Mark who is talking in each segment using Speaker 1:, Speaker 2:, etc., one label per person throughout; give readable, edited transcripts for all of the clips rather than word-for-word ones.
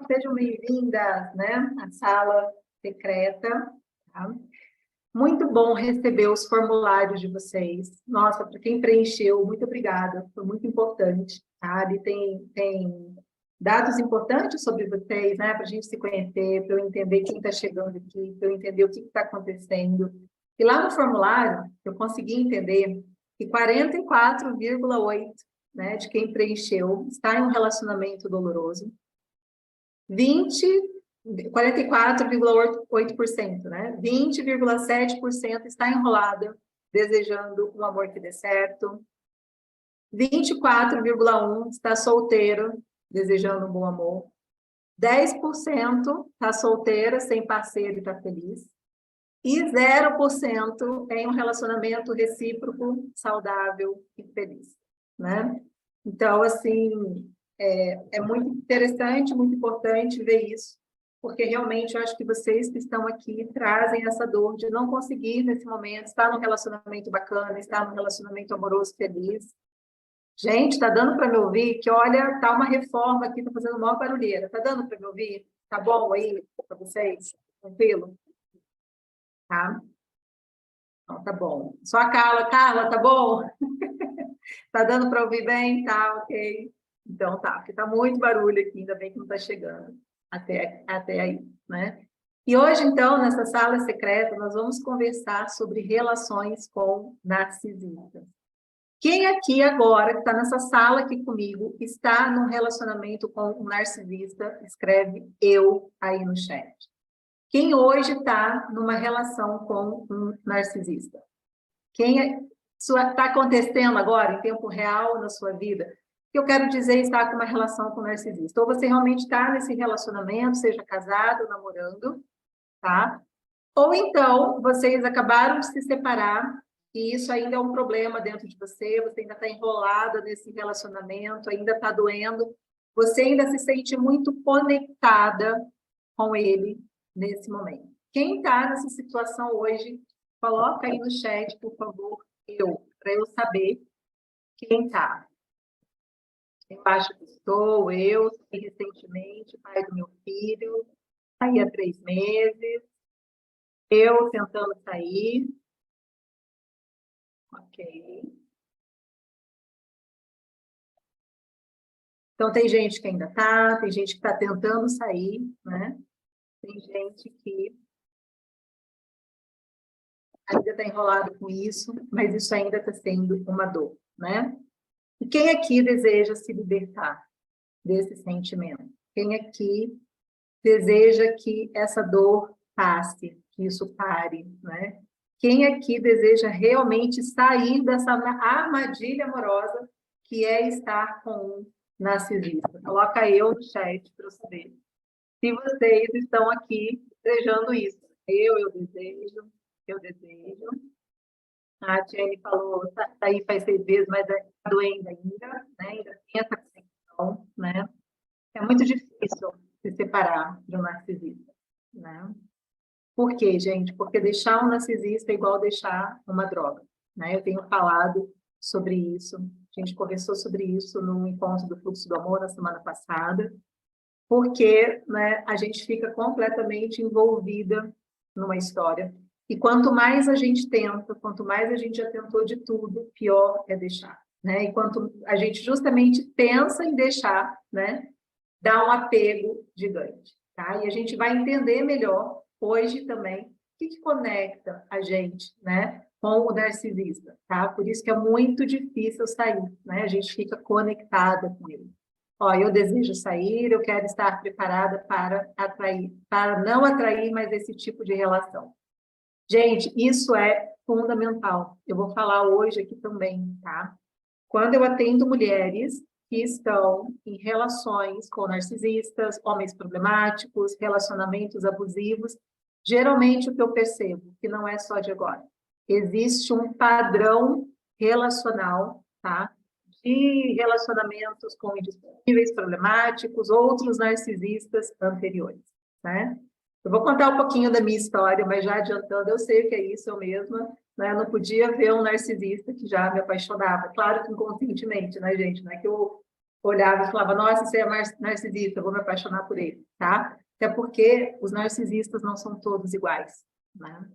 Speaker 1: Sejam bem-vindas, né, à sala secreta. Tá? Muito bom receber os formulários de vocês. Nossa, para quem preencheu, muito obrigada, foi muito importante. Tá? Ali tem dados importantes sobre vocês, né, para a gente se conhecer, para eu entender quem está chegando aqui, para eu entender o que está acontecendo. E lá no formulário, eu consegui entender que 44,8%, né, de quem preencheu está em um relacionamento doloroso. 44,8%, né? 20,7% está enrolada, desejando um amor que dê certo. 24,1% está solteiro, desejando um bom amor. 10% está solteira, sem parceiro e está feliz. E 0% em um relacionamento recíproco, saudável e feliz, né? Então, assim, é muito interessante, muito importante ver isso, porque realmente eu acho que vocês que estão aqui trazem essa dor de não conseguir, nesse momento, estar num relacionamento bacana, estar num relacionamento amoroso, feliz. Gente, está dando para me ouvir? Que olha, tá uma reforma aqui, tá fazendo maior barulheira. Está dando para me ouvir? Tá bom aí para vocês? Tranquilo? Tá? Então, tá bom. Só a Carla, tá bom? Tá dando para ouvir bem? Tá, ok. Então tá, porque tá muito barulho aqui, ainda bem que não está chegando até aí, né? E hoje, então, nessa sala secreta, nós vamos conversar sobre relações com narcisistas. Quem aqui agora, que está nessa sala aqui comigo, está num relacionamento com um narcisista, escreve eu aí no chat. Quem hoje está numa relação com um narcisista? Quem está acontecendo agora, em tempo real, na sua vida? O que eu quero dizer está com uma relação com o narcisista. Ou você realmente está nesse relacionamento, seja casado, namorando, tá? Ou então, vocês acabaram de se separar e isso ainda é um problema dentro de você, você ainda está enrolada nesse relacionamento, ainda está doendo, você ainda se sente muito conectada com ele nesse momento. Quem está nessa situação hoje, coloca aí no chat, por favor, para eu saber quem está. Eu acho que estou, eu saí recentemente, pai do meu filho, saí há 3 meses, eu tentando sair. Ok. Então, tem gente que ainda está, tem gente que está tentando sair, né? Tem gente que ainda está enrolado com isso, mas isso ainda está sendo uma dor, né? E quem aqui deseja se libertar desse sentimento? Quem aqui deseja que essa dor passe, que isso pare, né? Quem aqui deseja realmente sair dessa armadilha amorosa que é estar com um narcisista? Coloca eu no chat para eu saber se vocês estão aqui desejando isso. Eu desejo, eu desejo. A Tiane falou, tá aí faz 6 meses, mas está doendo ainda, né? Ainda tem essa conexão, né? É muito difícil se separar de um narcisista, né? Por quê, gente? Porque deixar um narcisista é igual deixar uma droga, né? Eu tenho falado sobre isso, a gente conversou sobre isso no encontro do Fluxo do Amor na semana passada, porque, né, a gente fica completamente envolvida numa história. E quanto mais a gente tenta, quanto mais a gente já tentou de tudo, pior é deixar, né? E quanto a gente justamente pensa em deixar, né, dá um apego gigante, tá? E a gente vai entender melhor hoje também o que conecta a gente, né, com o narcisista, tá? Por isso que é muito difícil sair, né? A gente fica conectada com ele. Ó, eu desejo sair, eu quero estar preparada para atrair, para não atrair mais esse tipo de relação. Gente, isso é fundamental. Eu vou falar hoje aqui também, tá? Quando eu atendo mulheres que estão em relações com narcisistas, homens problemáticos, relacionamentos abusivos, geralmente o que eu percebo, que não é só de agora, existe um padrão relacional, tá? De relacionamentos com indisponíveis, problemáticos, outros narcisistas anteriores, né? Eu vou contar um pouquinho da minha história, mas já adiantando, eu sei o que é isso, eu mesma, né? Eu não podia ver um narcisista que já me apaixonava, claro que inconscientemente, né, gente? Não é que eu olhava e falava, nossa, você é narcisista, eu vou me apaixonar por ele, tá? Até porque os narcisistas não são todos iguais, né?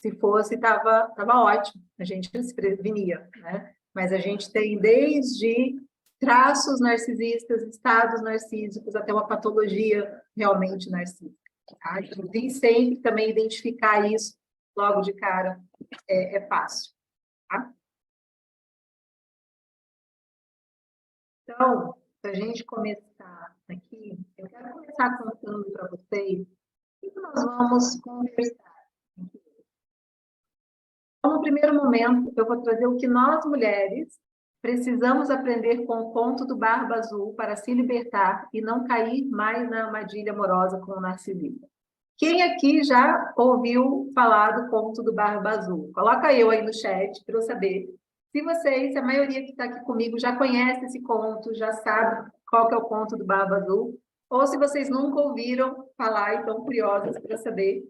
Speaker 1: Se fosse, tava ótimo, a gente se prevenia, né? Mas a gente tem desde traços narcisistas, estados narcísicos, até uma patologia realmente narcísica. Tá? E nem sempre também identificar isso logo de cara é fácil. Tá? Então, para a gente começar aqui, eu quero começar contando para vocês o que nós vamos conversar. Então, no primeiro momento, eu vou trazer o que nós, mulheres, precisamos aprender com o conto do Barba Azul para se libertar e não cair mais na armadilha amorosa com o narcisista. Quem aqui já ouviu falar do conto do Barba Azul? Coloca eu aí no chat para eu saber se vocês, se a maioria que está aqui comigo já conhece esse conto, já sabe qual que é o conto do Barba Azul, ou se vocês nunca ouviram falar e estão curiosas para saber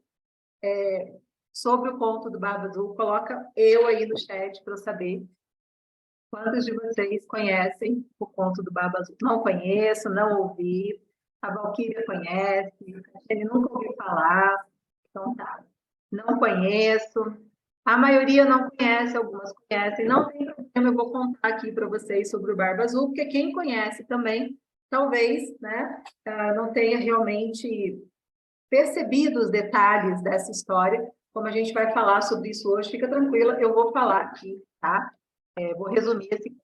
Speaker 1: sobre o conto do Barba Azul, coloca eu aí no chat para eu saber quantos de vocês conhecem o conto do Barba Azul. Não conheço, não ouvi, a Valquíria conhece, ele nunca ouviu falar, então tá. Não conheço, a maioria não conhece, algumas conhecem, não tem problema, eu vou contar aqui para vocês sobre o Barba Azul, porque quem conhece também, talvez, né, não tenha realmente percebido os detalhes dessa história, como a gente vai falar sobre isso hoje, fica tranquila, eu vou falar aqui, tá? Vou resumir esse.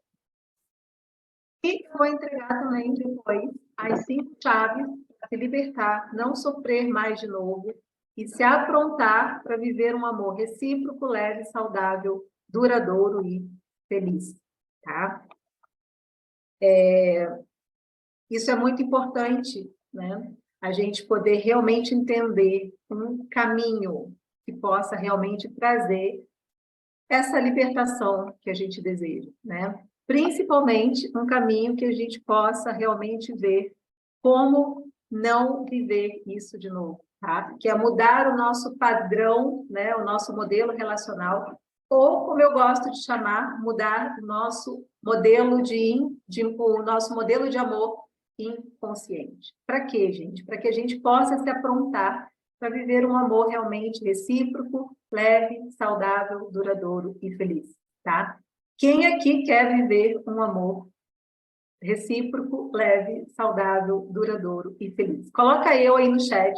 Speaker 1: E eu vou entregar também depois as 5 chaves para se libertar, não sofrer mais de novo e se aprontar para viver um amor recíproco, leve, saudável, duradouro e feliz, tá? Isso é muito importante, né? A gente poder realmente entender um caminho que possa realmente trazer essa libertação que a gente deseja, né? Principalmente um caminho que a gente possa realmente ver como não viver isso de novo, tá? Que é mudar o nosso padrão, né? O nosso modelo relacional, ou como eu gosto de chamar, mudar o nosso modelo o nosso modelo de amor inconsciente. Para quê, gente? Para que a gente possa se aprontar para viver um amor realmente recíproco, leve, saudável, duradouro e feliz, tá? Quem aqui quer viver um amor recíproco, leve, saudável, duradouro e feliz? Coloca eu aí no chat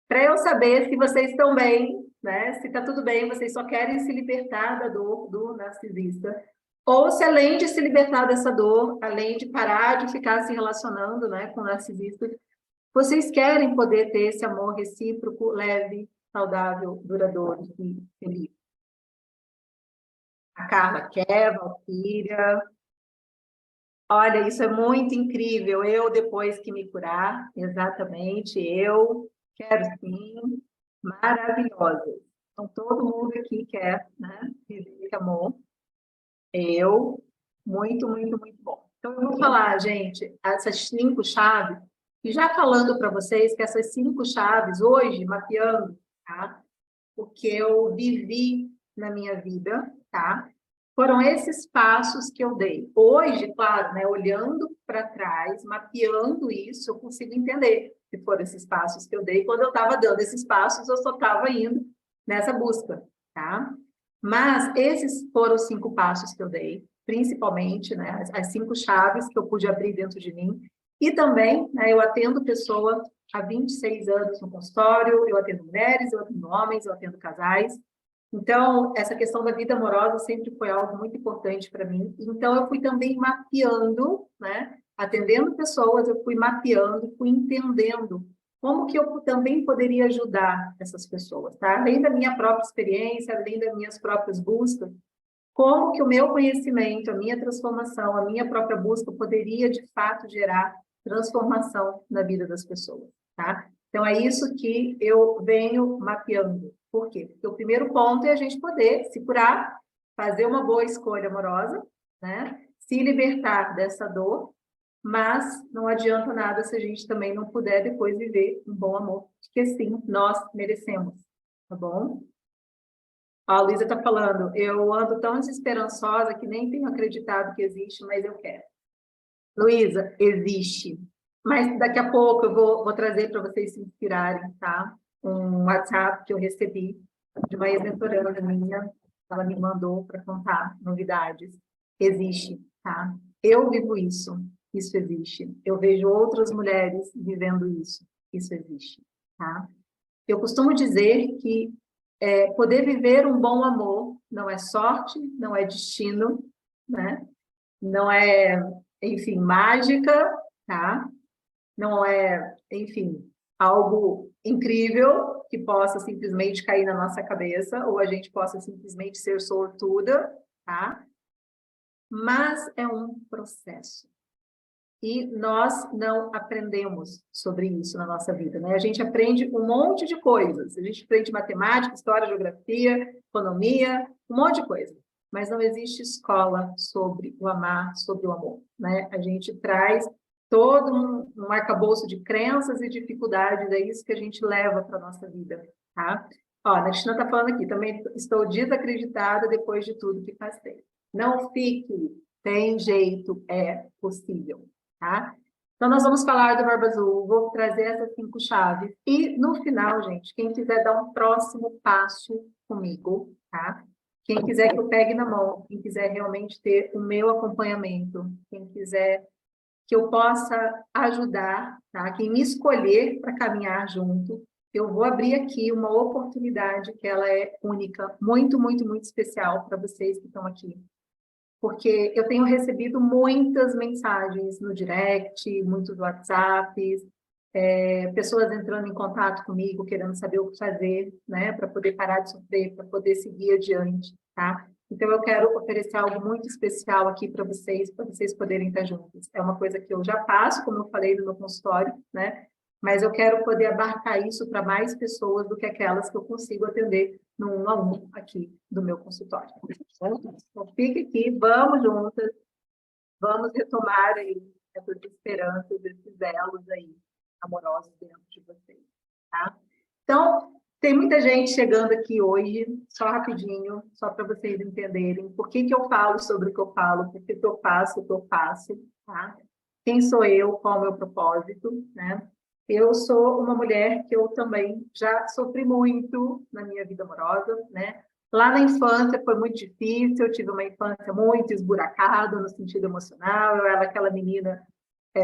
Speaker 1: para eu saber se vocês estão bem, né? Se está tudo bem, vocês só querem se libertar da dor do narcisista, ou se além de se libertar dessa dor, além de parar de ficar se relacionando, né, com o narcisista, vocês querem poder ter esse amor recíproco, leve, saudável, duradouro e feliz. A Carla quer, Valquíria. Olha, isso é muito incrível. Eu, depois que me curar, exatamente, eu quero sim, maravilhosa. Então, todo mundo aqui quer, né, viver esse amor. Eu, muito, muito, muito bom. Então, eu vou falar, gente, essas 5 chaves, e já falando para vocês que essas 5 chaves, hoje, mapeando, tá? O que eu vivi na minha vida, tá? Foram esses passos que eu dei. Hoje, claro, né, olhando para trás, mapeando isso, eu consigo entender que foram esses passos que eu dei. Quando eu estava dando esses passos, eu só estava indo nessa busca, tá? Mas esses foram os 5 passos que eu dei, principalmente, né, as 5 chaves que eu pude abrir dentro de mim. E também, né, eu atendo pessoas há 26 anos no consultório, eu atendo mulheres, eu atendo homens, eu atendo casais. Então, essa questão da vida amorosa sempre foi algo muito importante para mim. Então, eu fui também mapeando, né, atendendo pessoas, eu fui mapeando, fui entendendo como que eu também poderia ajudar essas pessoas, tá? Além da minha própria experiência, além das minhas próprias buscas, como que o meu conhecimento, a minha transformação, a minha própria busca poderia, de fato, gerar transformação na vida das pessoas, tá? Então, é isso que eu venho mapeando. Por quê? Porque o primeiro ponto é a gente poder se curar, fazer uma boa escolha amorosa, né? Se libertar dessa dor, mas não adianta nada se a gente também não puder depois viver um bom amor, que sim, nós merecemos, tá bom? A Luísa está falando, eu ando tão desesperançosa que nem tenho acreditado que existe, mas eu quero. Luísa, existe. Mas daqui a pouco eu vou trazer para vocês se inspirarem, tá? Um WhatsApp que eu recebi de uma ex-mentoranda minha, ela me mandou para contar novidades. Existe, tá? Eu vivo isso, isso existe. Eu vejo outras mulheres vivendo isso existe, tá? Eu costumo dizer que poder viver um bom amor não é sorte, não é destino, né? Não é, enfim, mágica, tá? Não é, enfim, algo incrível que possa simplesmente cair na nossa cabeça ou a gente possa simplesmente ser sortuda, tá? Mas é um processo. E nós não aprendemos sobre isso na nossa vida, né? A gente aprende um monte de coisas. A gente aprende matemática, história, geografia, economia, um monte de coisa. Mas não existe escola sobre o amar, sobre o amor, né? A gente traz todo um arcabouço de crenças e dificuldades, é isso que a gente leva para a nossa vida, tá? Ó, a Cristina está falando aqui, também estou desacreditada depois de tudo que passei. Não fique, tem jeito, é possível. Tá? Então, nós vamos falar do Barba Azul, vou trazer essas 5 chaves. E, no final, gente, quem quiser dar um próximo passo comigo, tá? Quem quiser que eu pegue na mão, quem quiser realmente ter o meu acompanhamento, quem quiser que eu possa ajudar, tá? Quem me escolher para caminhar junto, eu vou abrir aqui uma oportunidade que ela é única, muito, muito, muito especial para vocês que estão aqui, porque eu tenho recebido muitas mensagens no direct, muitos WhatsApps, pessoas entrando em contato comigo, querendo saber o que fazer, né, para poder parar de sofrer, para poder seguir adiante, tá? Então, eu quero oferecer algo muito especial aqui para vocês poderem estar juntos. É uma coisa que eu já faço, como eu falei no meu consultório, né? Mas eu quero poder abarcar isso para mais pessoas do que aquelas que eu consigo atender no 1 a 1 aqui do meu consultório. Então, fique aqui, vamos juntas, vamos retomar aí essas esperanças, esses elos aí amorosos dentro de vocês, tá? Então, tem muita gente chegando aqui hoje, só rapidinho, só para vocês entenderem por que que eu falo sobre o que eu falo, por que que eu faço o que eu faço, tá? Quem sou eu, qual é o meu propósito, né? Eu sou uma mulher que eu também já sofri muito na minha vida amorosa, né? Lá na infância foi muito difícil, eu tive uma infância muito esburacada no sentido emocional, eu era aquela menina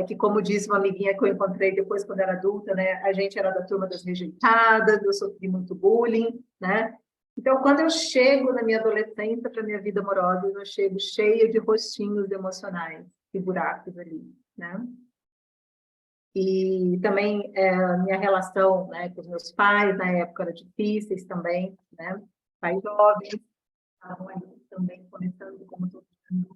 Speaker 1: que, como disse uma amiguinha que eu encontrei depois quando era adulta, né, a gente era da turma das rejeitadas, eu sofri muito bullying, né? Então, quando eu chego na minha adolescência para minha vida amorosa, eu chego cheia de rostinhos emocionais e buracos ali, né? E também a minha relação, né, com os meus pais, na época, era difíceis também, né? Pais jovens, estavam ali também começando como todo mundo.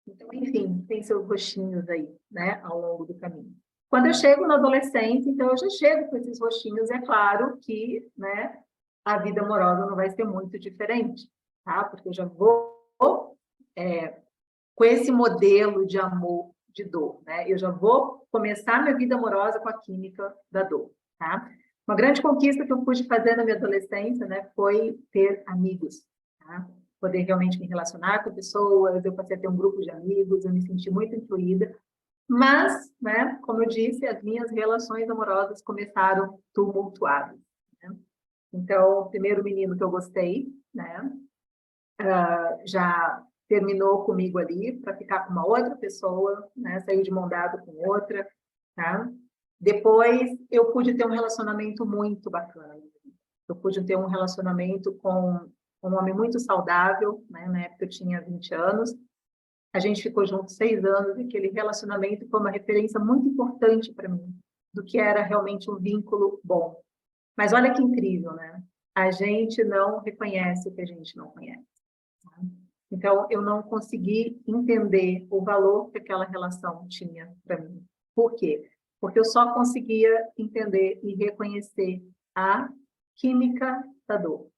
Speaker 1: Então, enfim, tem seus rostinhos aí, né, ao longo do caminho. Quando eu chego na adolescência, então eu já chego com esses rostinhos, é claro que, né, a vida amorosa não vai ser muito diferente, tá? Porque eu já vou com esse modelo de amor de dor, né? Eu já vou começar minha vida amorosa com a química da dor, tá? Uma grande conquista que eu pude fazer na minha adolescência, né, foi ter amigos, tá? Poder realmente me relacionar com pessoas, eu passei a ter um grupo de amigos, eu me senti muito incluída, mas, né, como eu disse, as minhas relações amorosas começaram tumultuadas, né? Então, o primeiro menino que eu gostei, né, já terminou comigo ali para ficar com uma outra pessoa, né? Saiu de mão dada com outra, tá? Depois eu pude ter um relacionamento muito bacana. Eu pude ter um relacionamento com um homem muito saudável, né? Na época eu tinha 20 anos. A gente ficou junto 6 anos e aquele relacionamento foi uma referência muito importante para mim do que era realmente um vínculo bom. Mas olha que incrível, né? A gente não reconhece o que a gente não conhece. Então, eu não consegui entender o valor que aquela relação tinha para mim. Por quê? Porque eu só conseguia entender e reconhecer a química da dor.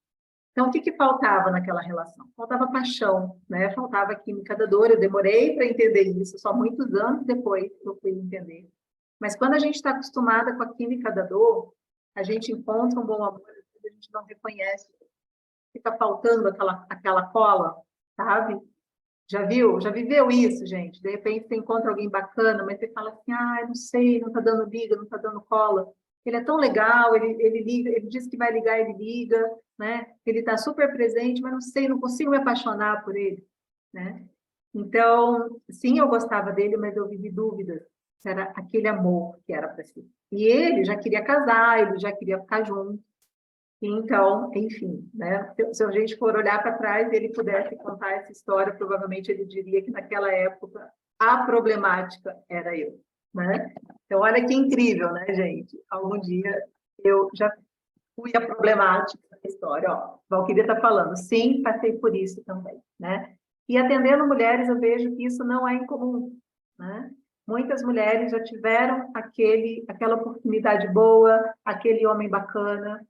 Speaker 1: Então, o que que faltava naquela relação? Faltava paixão, né? Faltava a química da dor. Eu demorei para entender isso, só muitos anos depois que eu fui entender. Mas quando a gente está acostumada com a química da dor, a gente encontra um bom amor, a gente não reconhece, fica faltando aquela cola, sabe? Já viu? Já viveu isso, gente? De repente você encontra alguém bacana, mas você fala assim, ah, não sei, não tá dando liga, não tá dando cola. Ele é tão legal, ele liga, ele diz que vai ligar, ele liga, né? Ele tá super presente, mas não sei, não consigo me apaixonar por ele, né? Então, sim, eu gostava dele, mas eu vivi dúvidas se era aquele amor que era para si. E ele já queria casar, ele já queria ficar junto. Então, enfim, né? Se a gente for olhar para trás e ele pudesse contar essa história, provavelmente ele diria que naquela época a problemática era eu, né? Então, olha que incrível, né, gente? Algum dia eu já fui a problemática da história. Ó, Valquíria está falando, sim, passei por isso também, né? E atendendo mulheres, eu vejo que isso não é incomum, né? Muitas mulheres já tiveram aquela oportunidade boa, aquele homem bacana,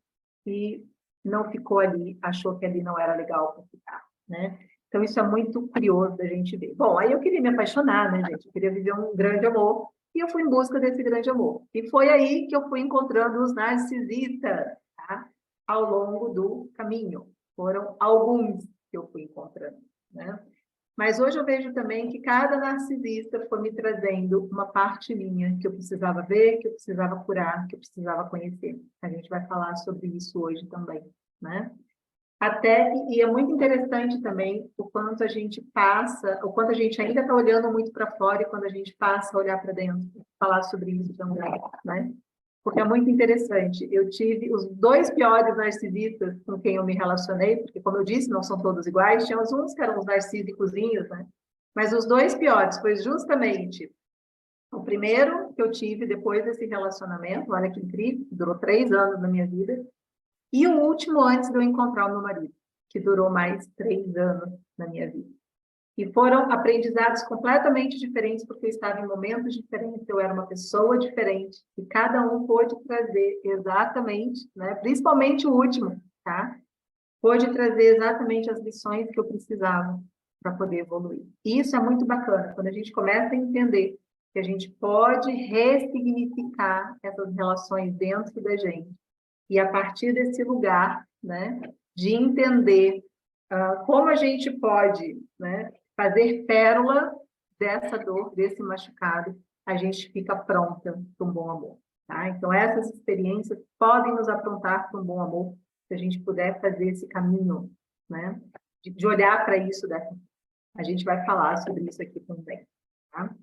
Speaker 1: e não ficou ali, achou que ali não era legal para ficar, né? Então, isso é muito curioso da gente ver. Bom, aí eu queria me apaixonar, né, gente? Eu queria viver um grande amor, e eu fui em busca desse grande amor. E foi aí que eu fui encontrando os narcisistas, tá? Ao longo do caminho. Foram alguns que eu fui encontrando, né? Mas hoje eu vejo também que cada narcisista foi me trazendo uma parte minha que eu precisava ver, que eu precisava curar, que eu precisava conhecer. A gente vai falar sobre isso hoje também, né? Até, e é muito interessante também o quanto a gente passa, o quanto a gente ainda está olhando muito para fora e quando a gente passa a olhar para dentro, falar sobre isso também, né? Porque é muito interessante. Eu tive os dois piores narcisistas com quem eu me relacionei, porque, como eu disse, não são todos iguais. Tinha uns que eram os narcísicozinhos, né? Mas os dois piores foi justamente o primeiro que eu tive depois desse relacionamento, olha que incrível, durou 3 anos na minha vida, e o último antes de eu encontrar o meu marido, que durou mais 3 anos na minha vida. E foram aprendizados completamente diferentes, porque eu estava em momentos diferentes, eu era uma pessoa diferente, e cada um pôde trazer exatamente, né, principalmente o último, tá? Pôde trazer exatamente as lições que eu precisava para poder evoluir. E isso é muito bacana, quando a gente começa a entender que a gente pode ressignificar essas relações dentro da gente. E a partir desse lugar, né, de entender como a gente pode, né, fazer pérola dessa dor, desse machucado, a gente fica pronta para um bom amor. Tá? Então, essas experiências podem nos aprontar para um bom amor, se a gente puder fazer esse caminho, né, de olhar para isso daqui. A gente vai falar sobre isso aqui também. Tá?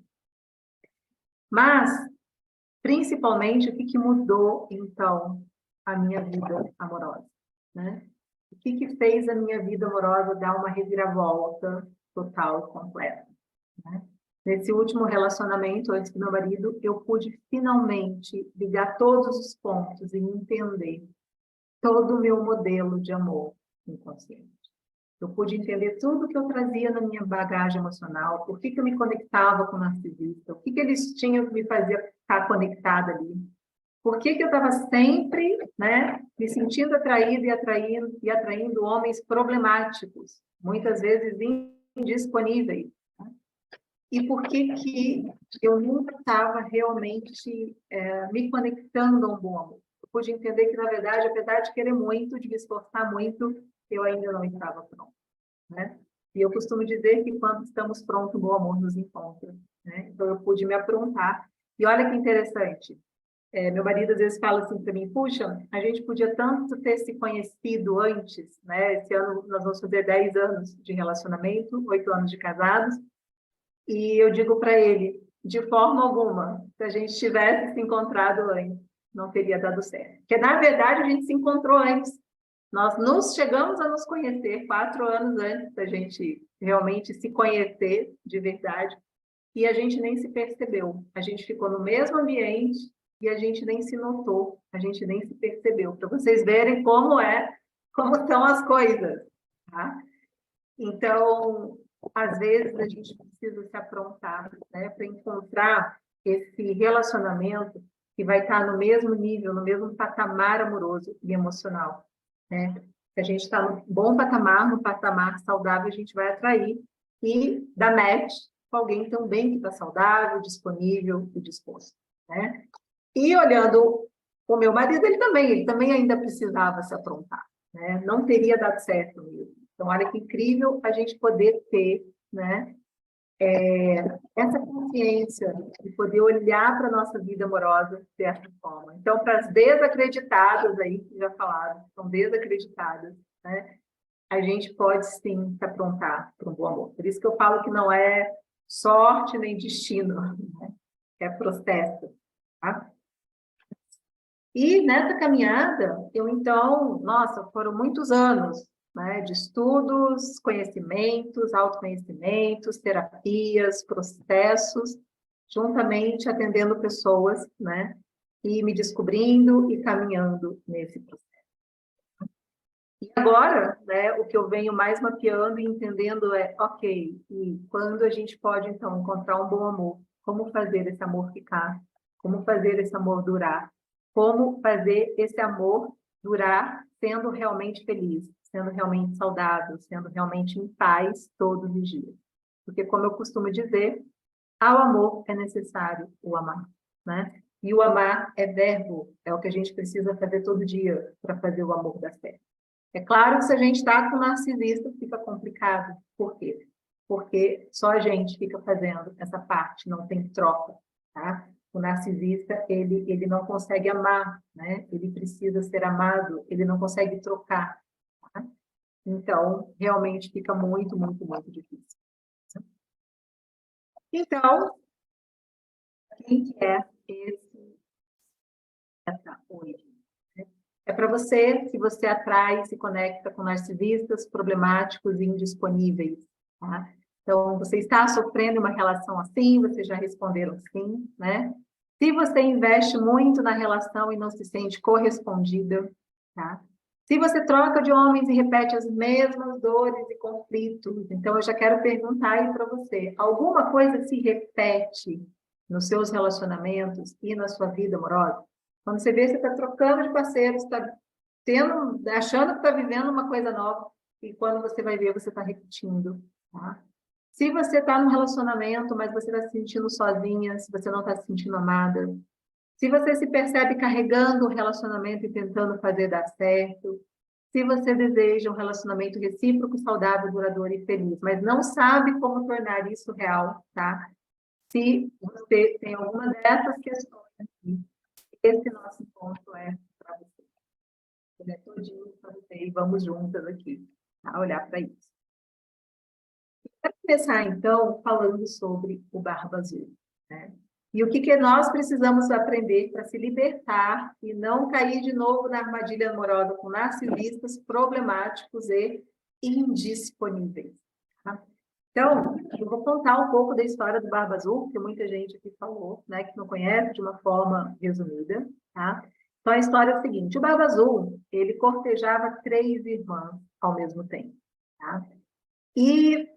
Speaker 1: Mas, principalmente, o que mudou, então, a minha vida amorosa? Né? O que fez a minha vida amorosa dar uma reviravolta total, completa? Né? Nesse último relacionamento, antes do meu marido, eu pude finalmente ligar todos os pontos e entender todo o meu modelo de amor inconsciente. Eu pude entender tudo que eu trazia na minha bagagem emocional, por que eu me conectava com o narcisista, o que eles tinham que me fazer ficar conectada ali, por que eu estava sempre, né, me sentindo atraída e atraindo homens problemáticos, muitas vezes indisponíveis. Né? E por que eu nunca estava realmente me conectando a um bom amor? Eu pude entender que, na verdade, apesar de querer muito, de me esforçar muito, eu ainda não estava pronta. Né? E eu costumo dizer que quando estamos prontos, o bom amor nos encontra. Né? Então, eu pude me aprontar. E olha que interessante, meu marido às vezes fala assim para mim, puxa, a gente podia tanto ter se conhecido antes, né? Esse ano nós vamos fazer 10 anos de relacionamento, 8 anos de casados, e eu digo para ele, de forma alguma, se a gente tivesse se encontrado antes, não teria dado certo. Porque, na verdade, a gente se encontrou antes. Nós nos chegamos a nos conhecer 4 anos antes da gente realmente se conhecer de verdade, e a gente nem se percebeu. A gente ficou no mesmo ambiente e a gente nem se notou, a gente nem se percebeu, para vocês verem como são as coisas, tá? Então, às vezes a gente precisa se aprontar, né, para encontrar esse relacionamento que vai estar no mesmo nível, no mesmo patamar amoroso e emocional, né? Se a gente está no bom patamar, no patamar saudável, a gente vai atrair e dar match com alguém também que está saudável, disponível e disposto, né? E olhando o meu marido, ele também ainda precisava se aprontar, né? Não teria dado certo mesmo. Então, olha que incrível a gente poder ter né? Essa consciência de poder olhar para a nossa vida amorosa dessa forma. Então, para as desacreditadas aí, que já falaram, são desacreditadas, né? A gente pode sim se aprontar para um bom amor. Por isso que eu falo que não é sorte nem destino, né? É processo, tá? E nessa caminhada, eu então, nossa, foram muitos anos, né, de estudos, conhecimentos, autoconhecimentos, terapias, processos, juntamente atendendo pessoas, né, e me descobrindo e caminhando nesse processo. E agora, né, o que eu venho mais mapeando e entendendo é, ok, e quando a gente pode, então, encontrar um bom amor, como fazer esse amor ficar? Como fazer esse amor durar? Como fazer esse amor durar sendo realmente feliz, sendo realmente saudável, sendo realmente em paz todos os dias? Porque, como eu costumo dizer, ao amor é necessário o amar, né? E o amar é verbo, é o que a gente precisa fazer todo dia para fazer o amor dar certo. É claro que se a gente está com narcisista, fica complicado. Por quê? Porque só a gente fica fazendo essa parte, não tem troca, tá? O narcisista, ele não consegue amar, né? Ele precisa ser amado, ele não consegue trocar, tá? Então, realmente fica muito, muito, muito difícil. Então, quem que é essa hoje? É para você, se você atrai, se conecta com narcisistas problemáticos e indisponíveis, tá? Então, você está sofrendo uma relação assim, vocês já responderam sim, né? Se você investe muito na relação e não se sente correspondida, tá? Se você troca de homens e repete as mesmas dores e conflitos, então eu já quero perguntar aí para você, alguma coisa se repete nos seus relacionamentos e na sua vida amorosa? Quando você vê, você está trocando de parceiro, está achando que está vivendo uma coisa nova, e quando você vai ver, você está repetindo, tá? Se você está num relacionamento, mas você está se sentindo sozinha, se você não está se sentindo amada, se você se percebe carregando o relacionamento e tentando fazer dar certo, se você deseja um relacionamento recíproco, saudável, duradouro e feliz, mas não sabe como tornar isso real, tá? Se você tem alguma dessas questões aqui, esse nosso encontro é para você. Ele é todinho para você e vamos juntas aqui, tá? Olhar para isso. Para começar, então, falando sobre o Barba Azul, né? E o que nós precisamos aprender para se libertar e não cair de novo na armadilha amorosa com narcisistas problemáticos e indisponíveis, tá? Então, eu vou contar um pouco da história do Barba Azul, porque muita gente aqui falou, né, que não conhece de uma forma resumida, tá? Então, a história é o seguinte, o Barba Azul, ele cortejava 3 irmãs ao mesmo tempo, tá? E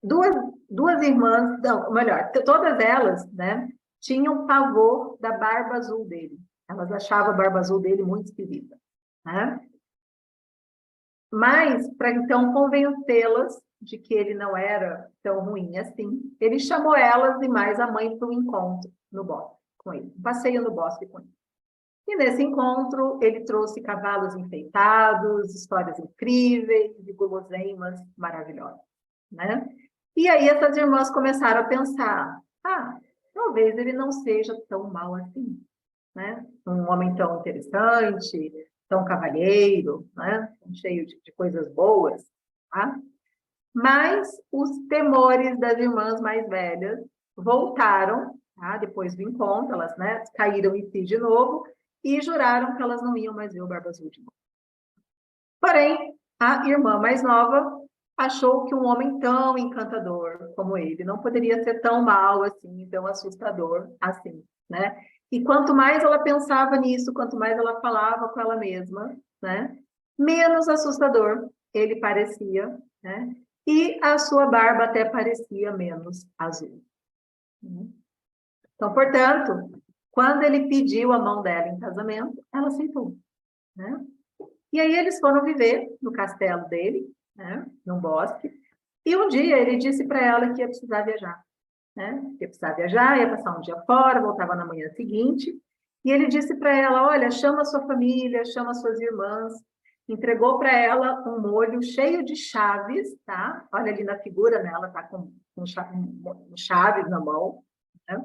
Speaker 1: duas irmãs, não, melhor, todas elas, né, tinham pavor da barba azul dele. Elas achavam a barba azul dele muito esquisita, né? Mas, para então convencê-las de que ele não era tão ruim assim, ele chamou elas e mais a mãe para um encontro no bosque com ele, um passeio no bosque com ele. E nesse encontro, ele trouxe cavalos enfeitados, histórias incríveis e guloseimas maravilhosas, né? E aí essas irmãs começaram a pensar, talvez ele não seja tão mal assim, né? Um homem tão interessante, tão cavalheiro, né? Cheio de coisas boas, tá? Mas os temores das irmãs mais velhas voltaram, tá? Depois do encontro, elas, né, caíram em si de novo e juraram que elas não iam mais ver o Barba Azul de novo. Porém, a irmã mais nova achou que um homem tão encantador como ele não poderia ser tão mal assim, tão assustador assim, né? E quanto mais ela pensava nisso, quanto mais ela falava com ela mesma, né? Menos assustador ele parecia, né? E a sua barba até parecia menos azul. Então, portanto, quando ele pediu a mão dela em casamento, ela aceitou, né? E aí eles foram viver no castelo dele, né, num bosque, e um dia ele disse para ela que ia precisar viajar, né? Ia precisar viajar, ia passar um dia fora, voltava na manhã seguinte, e ele disse para ela, olha, chama a sua família, chama as suas irmãs, entregou para ela um molho cheio de chaves, tá? Olha ali na figura, né? Ela está com chaves na mão, né?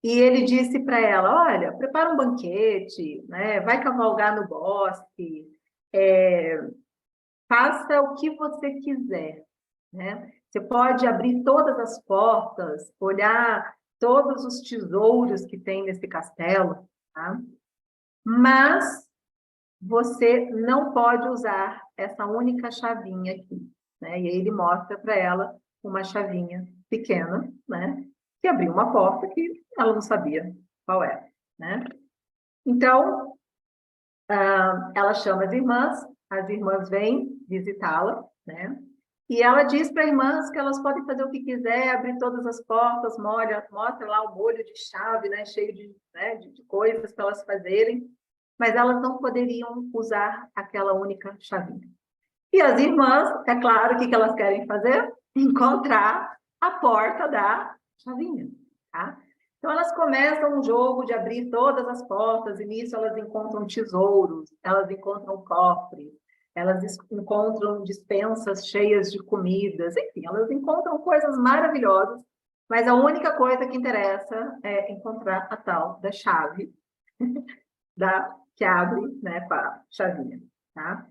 Speaker 1: E ele disse para ela, olha, prepara um banquete, né? Vai cavalgar no bosque, faça o que você quiser, né? Você pode abrir todas as portas, olhar todos os tesouros que tem nesse castelo, tá? Mas você não pode usar essa única chavinha aqui, né? E aí ele mostra para ela uma chavinha pequena, né? Que abriu uma porta que ela não sabia qual era, né? Então, ela chama as irmãs vêm visitá-la, né? E ela diz para as irmãs que elas podem fazer o que quiser, abrir todas as portas, mostra lá o molho de chave, né? Cheio de, né? de coisas para elas fazerem, mas elas não poderiam usar aquela única chavinha. E as irmãs, é claro, o que elas querem fazer? Encontrar a porta da chavinha, tá? Então, elas começam um jogo de abrir todas as portas, e nisso elas encontram tesouros, elas encontram cofres, elas encontram dispensas cheias de comidas, enfim, elas encontram coisas maravilhosas, mas a única coisa que interessa é encontrar a tal da chave, que abre, né, com a chavinha, tá?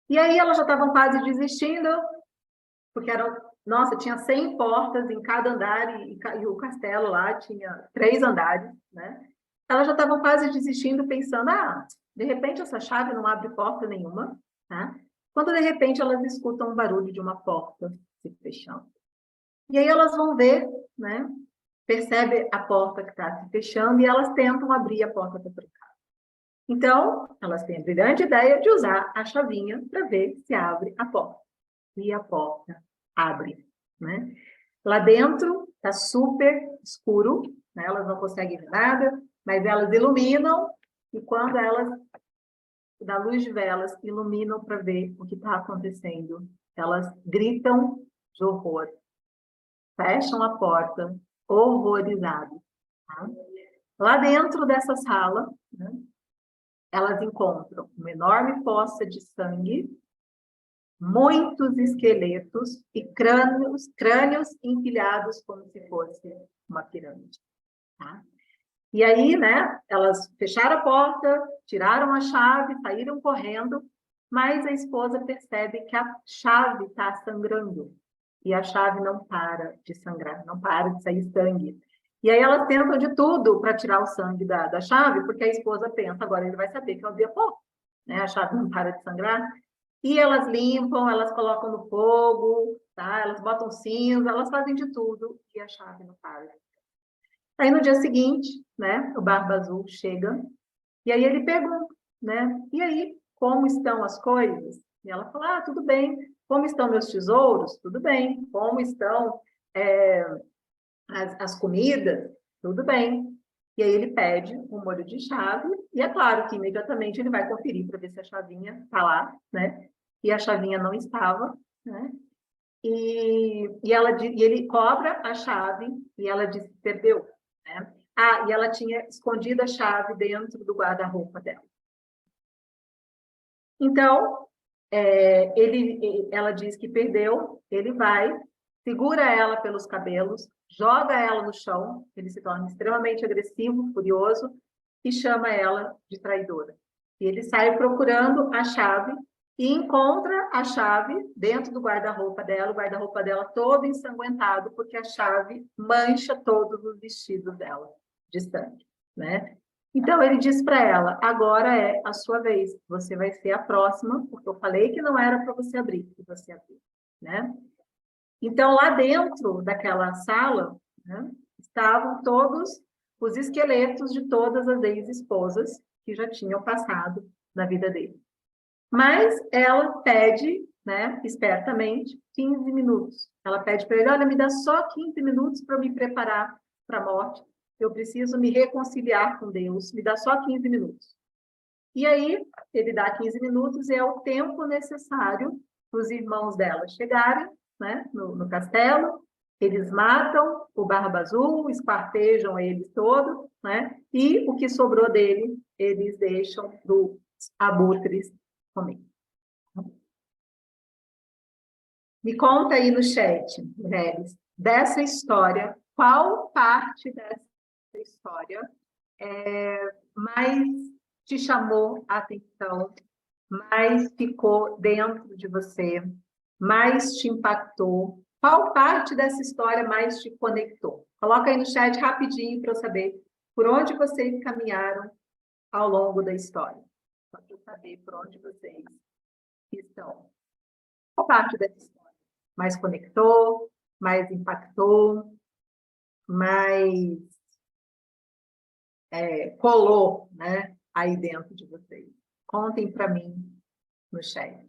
Speaker 1: E aí elas já estavam quase desistindo, porque nossa, tinha 100 portas em cada andar, e o castelo lá tinha 3 andares, né? Elas já estavam quase desistindo, pensando, de repente essa chave não abre porta nenhuma, tá? Quando de repente elas escutam um barulho de uma porta se fechando. E aí elas vão ver, né? Percebe a porta que está se fechando e elas tentam abrir a porta para trancar. Então, elas têm a brilhante ideia de usar a chavinha para ver se abre a porta. E a porta abre, né? Lá dentro está super escuro, né? Elas não conseguem ver nada, mas elas iluminam, e quando elas, da luz de velas, iluminam para ver o que está acontecendo, elas gritam de horror, fecham a porta, horrorizadas. Tá? Lá dentro dessa sala, né, elas encontram uma enorme poça de sangue, muitos esqueletos e crânios empilhados como se fosse uma pirâmide. Tá? E aí, né, elas fecharam a porta, tiraram a chave, saíram correndo, mas a esposa percebe que a chave está sangrando. E a chave não para de sangrar, não para de sair sangue. E aí elas tentam de tudo para tirar o sangue da chave, porque a esposa pensa, agora ele vai saber que eu abri a porta, né? A chave não para de sangrar. E elas limpam, elas colocam no fogo, tá? Elas botam cinza, elas fazem de tudo e a chave não para. Aí no dia seguinte, né, o Barba Azul chega e aí ele pergunta, né? E aí, como estão as coisas? E ela fala, tudo bem. Como estão meus tesouros? Tudo bem. Como estão as comidas? Tudo bem. E aí ele pede um molho de chave e é claro que imediatamente ele vai conferir para ver se a chavinha está lá, né? E a chavinha não estava, né? E ele cobra a chave e ela diz que perdeu, né? E ela tinha escondido a chave dentro do guarda-roupa dela. Então, ela diz que perdeu, ele vai, segura ela pelos cabelos, joga ela no chão, ele se torna extremamente agressivo, furioso, e chama ela de traidora. E ele sai procurando a chave e encontra a chave dentro do guarda-roupa dela, o guarda-roupa dela todo ensanguentado, porque a chave mancha todos os vestidos dela de sangue, né? Então, ele diz para ela, agora é a sua vez, você vai ser a próxima, porque eu falei que não era para você abrir, e você abriu, né? Então, lá dentro daquela sala, né, estavam todos os esqueletos de todas as ex-esposas que já tinham passado na vida dele. Mas ela pede, né, espertamente, 15 minutos. Ela pede para ele, olha, me dá só 15 minutos para me preparar para a morte. Eu preciso me reconciliar com Deus. Me dá só 15 minutos. E aí, ele dá 15 minutos e é o tempo necessário para os irmãos dela chegarem, né, no castelo. Eles matam o Barba Azul, esquartejam ele todo, né? E o que sobrou dele, eles deixam abutres comer. Me conta aí no chat, mulheres, dessa história, qual parte dessa história mais te chamou a atenção, mais ficou dentro de você, mais te impactou? Qual parte dessa história mais te conectou? Coloca aí no chat rapidinho para eu saber por onde vocês caminharam ao longo da história. Só para eu saber por onde vocês estão. Qual parte dessa história mais conectou, mais impactou, mais colou, né, aí dentro de vocês? Contem para mim no chat.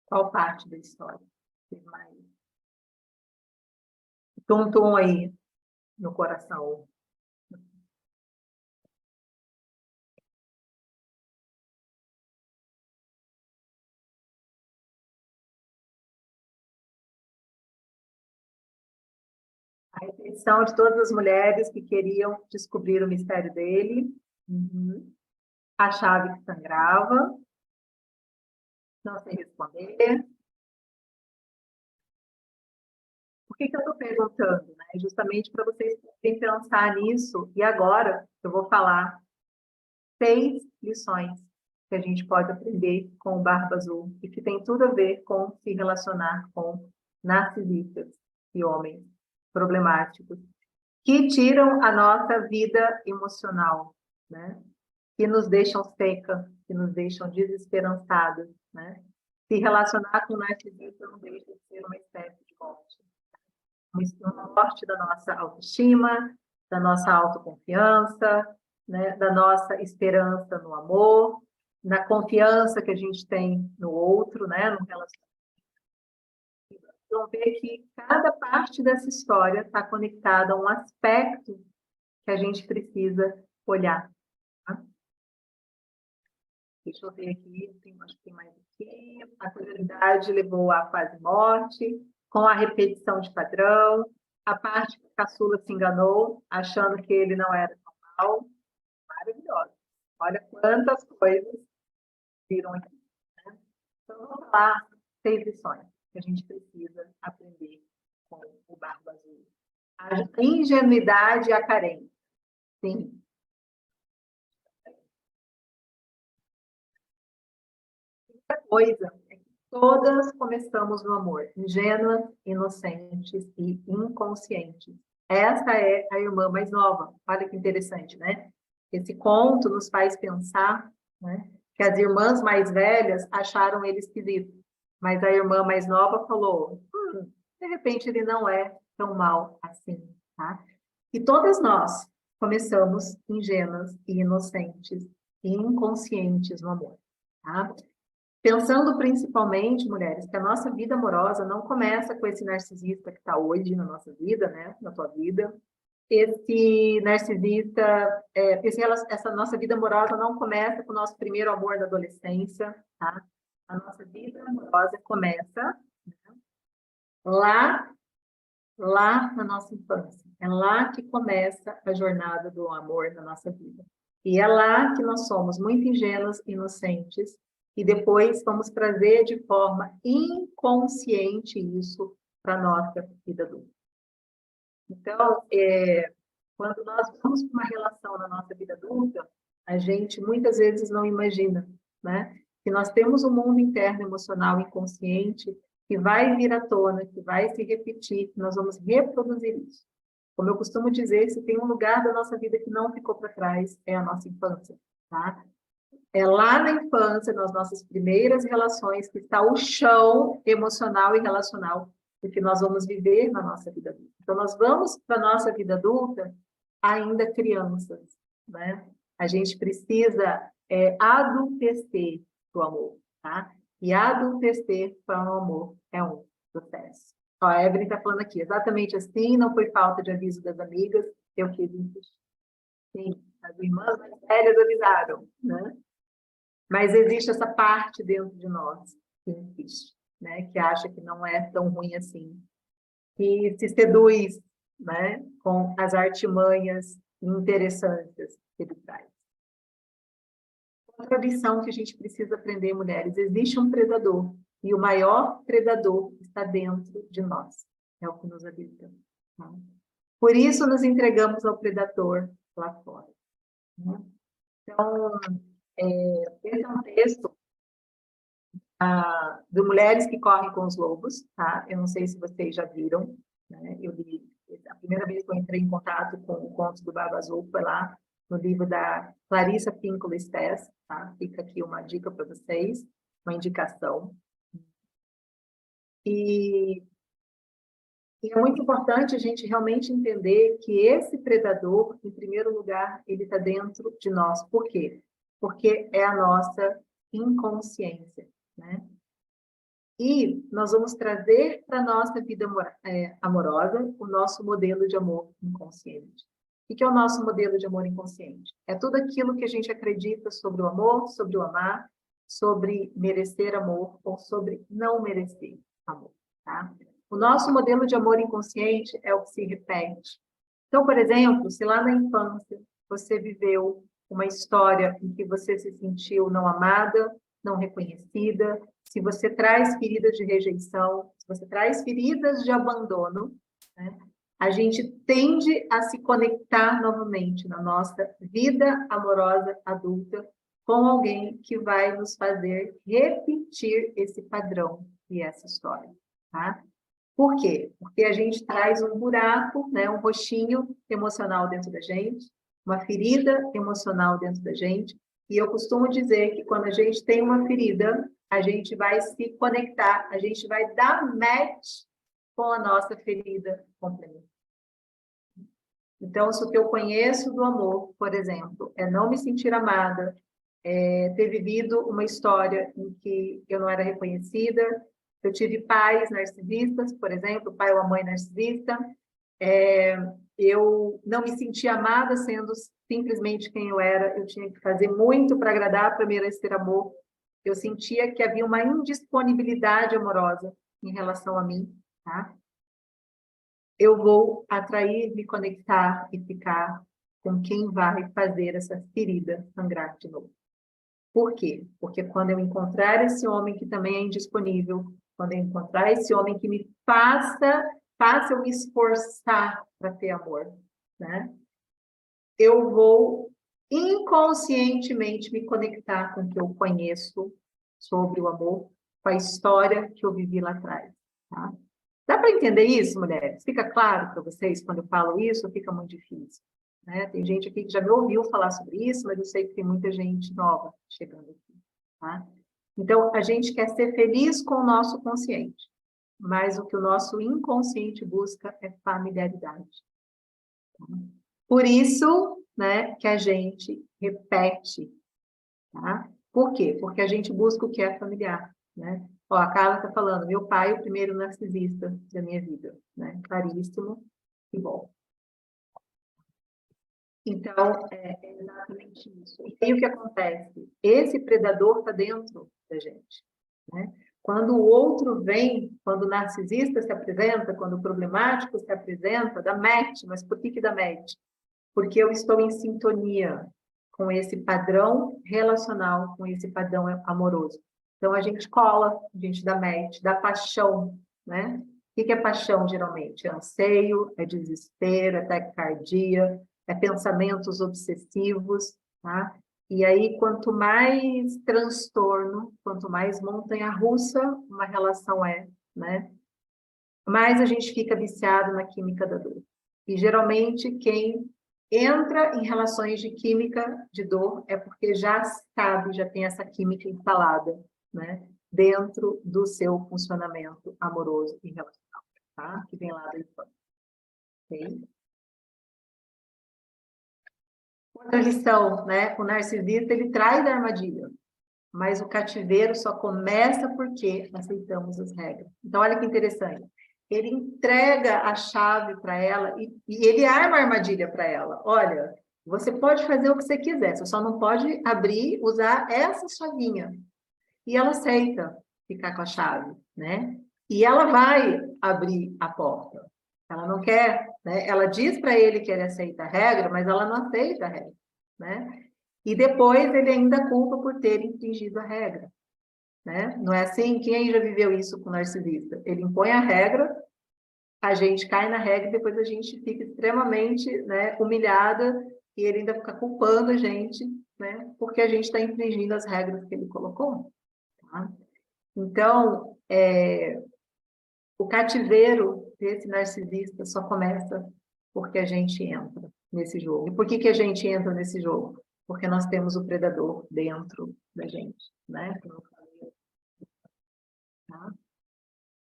Speaker 1: Qual parte da história tem mais tum-tum aí no coração? A intenção de todas as mulheres que queriam descobrir o mistério dele. Uhum. A chave que sangrava. Não sei responder. Por que eu estou perguntando? Né? Justamente para vocês poderem pensar nisso. E agora eu vou falar 6 lições que a gente pode aprender com o Barba Azul e que tem tudo a ver com se relacionar com narcisistas e homens problemáticos que tiram a nossa vida emocional, né? Que nos deixam seca, que nos deixam desesperançadas, né? Se relacionar com o narcisista não deixa de ser uma espécie de morte. Uma morte da nossa autoestima, da nossa autoconfiança, né? Da nossa esperança no amor, na confiança que a gente tem no outro, né? No relacionamento. Vão ver que cada parte dessa história está conectada a um aspecto que a gente precisa olhar. Tá? Deixa eu ver aqui, acho que tem mais aqui. A crueldade levou à quase morte, com a repetição de padrão, a parte que a caçula se enganou, achando que ele não era tão mal. Maravilhosa. Olha quantas coisas viram aqui. Né? Então, vamos lá, 6 lições que a gente precisa aprender com o Barba Azul. A ingenuidade e a carência. Sim. Outra coisa é que todas começamos no amor, ingênuas, inocentes e inconscientes. Essa é a irmã mais nova. Olha que interessante, né? Esse conto nos faz pensar, né, que as irmãs mais velhas acharam ele esquisito, mas a irmã mais nova falou, de repente ele não é tão mal assim, tá? E todas nós começamos ingênuas e inocentes e inconscientes no amor, tá? Pensando principalmente, mulheres, que a nossa vida amorosa não começa com esse narcisista que está hoje na nossa vida, né? Na tua vida. Esse narcisista, essa nossa vida amorosa não começa com o nosso primeiro amor da adolescência, tá? A nossa vida amorosa começa, né, lá na nossa infância. É lá que começa a jornada do amor na nossa vida. E é lá que nós somos muito ingênuos, inocentes, e depois vamos trazer de forma inconsciente isso para a nossa vida adulta. Então, quando nós vamos para uma relação na nossa vida adulta, a gente muitas vezes não imagina, né? Que nós temos um mundo interno emocional inconsciente que vai vir à tona, que vai se repetir, que nós vamos reproduzir isso. Como eu costumo dizer, se tem um lugar da nossa vida que não ficou para trás, é a nossa infância, tá? É lá na infância, nas nossas primeiras relações, que está o chão emocional e relacional do que nós vamos viver na nossa vida adulta. Então, nós vamos para a nossa vida adulta ainda crianças, né? A gente precisa adultecer para o amor, tá? E adultecer para o amor é um processo. Ó, a Evelyn está falando aqui, exatamente assim, não foi falta de aviso das amigas, eu quis insistir. Sim, as irmãs mais velhas avisaram, né? Mas existe essa parte dentro de nós que insiste, né? Que acha que não é tão ruim assim, que se seduz, né? Com as artimanhas interessantes que ele traz. Outra lição que a gente precisa aprender, mulheres, existe um predador, e o maior predador está dentro de nós, é o que nos habita. Tá? Por isso nos entregamos ao predador lá fora. Né? Então, esse é um texto de Mulheres que Correm com os Lobos, tá? Eu não sei se vocês já viram, né? Eu li, a primeira vez que eu entrei em contato com o Conto do Barba Azul foi lá no livro da Clarissa Pinkola Estés, tá? Fica aqui uma dica para vocês, uma indicação. E é muito importante a gente realmente entender que esse predador, em primeiro lugar, ele está dentro de nós. Por quê? Porque é a nossa inconsciência, né? E nós vamos trazer para a nossa vida amorosa o nosso modelo de amor inconsciente. O que é o nosso modelo de amor inconsciente? É tudo aquilo que a gente acredita sobre o amor, sobre o amar, sobre merecer amor ou sobre não merecer amor, tá? O nosso modelo de amor inconsciente é o que se repete. Então, por exemplo, se lá na infância você viveu uma história em que você se sentiu não amada, não reconhecida, se você traz feridas de rejeição, se você traz feridas de abandono, né, a gente tende a se conectar novamente na nossa vida amorosa adulta com alguém que vai nos fazer repetir esse padrão e essa história, tá? Por quê? Porque a gente traz um buraco, né, um roxinho emocional dentro da gente, uma ferida emocional dentro da gente, e eu costumo dizer que quando a gente tem uma ferida, a gente vai se conectar, a gente vai dar match com a nossa ferida complementar. Então, se o que eu conheço do amor, por exemplo, é não me sentir amada, ter vivido uma história em que eu não era reconhecida, eu tive pais narcisistas, por exemplo, pai ou mãe narcisista, eu não me sentia amada sendo simplesmente quem eu era, eu tinha que fazer muito para agradar, para merecer amor, eu sentia que havia uma indisponibilidade amorosa em relação a mim, tá? Eu vou atrair, me conectar e ficar com quem vai fazer essa ferida sangrar de novo. Por quê? Porque quando eu encontrar esse homem que também é indisponível, quando eu encontrar esse homem que me faça eu me esforçar para ter amor, né? Eu vou inconscientemente me conectar com o que eu conheço sobre o amor, com a história que eu vivi lá atrás, tá? Dá para entender isso, mulheres? Fica claro para vocês quando eu falo isso, fica muito difícil, né? Tem gente aqui que já me ouviu falar sobre isso, mas eu sei que tem muita gente nova chegando aqui, tá? Então, a gente quer ser feliz com o nosso consciente, mas o que o nosso inconsciente busca é familiaridade. Por isso, né, que a gente repete, tá? Por quê? Porque a gente busca o que é familiar, né? Ó, a Carla está falando, meu pai, o primeiro narcisista da minha vida, né? Claríssimo, que bom. Então, é exatamente isso. E aí o que acontece? Esse predador está dentro da gente, né? Quando o outro vem, quando o narcisista se apresenta, quando o problemático se apresenta, dá match. Mas por que dá match? Porque eu estou em sintonia com esse padrão relacional, com esse padrão amoroso. Então, a gente cola, a gente dá match, dá paixão, né? O que é paixão, geralmente? É anseio, é desespero, é taquicardia, é pensamentos obsessivos, tá? E aí, quanto mais transtorno, quanto mais montanha-russa uma relação né? Mais a gente fica viciado na química da dor. E, geralmente, quem entra em relações de química de dor é porque já sabe, já tem essa química instalada, né? Dentro do seu funcionamento amoroso e relacional, tá? Que vem lá da infância. Ok? Outra lição, né? O narcisista, ele traz a armadilha, mas o cativeiro só começa porque aceitamos as regras. Então, olha que interessante. Ele entrega a chave para ela e ele arma a armadilha para ela. Olha, você pode fazer o que você quiser, você só não pode abrir, usar essa chavinha. E ela aceita ficar com a chave, né? E ela vai abrir a porta. Ela não quer, né? Ela diz para ele que ele aceita a regra, mas ela não aceita a regra, né? E depois ele ainda culpa por ter infringido a regra, né? Não é assim? Quem aí já viveu isso com o narcisista? Ele impõe a regra, a gente cai na regra e depois a gente fica extremamente, né, humilhada e ele ainda fica culpando a gente, né, porque a gente está infringindo as regras que ele colocou. Tá? Então, o cativeiro desse narcisista só começa porque a gente entra nesse jogo. E por que a gente entra nesse jogo? Porque nós temos o predador dentro da gente, né? Tá?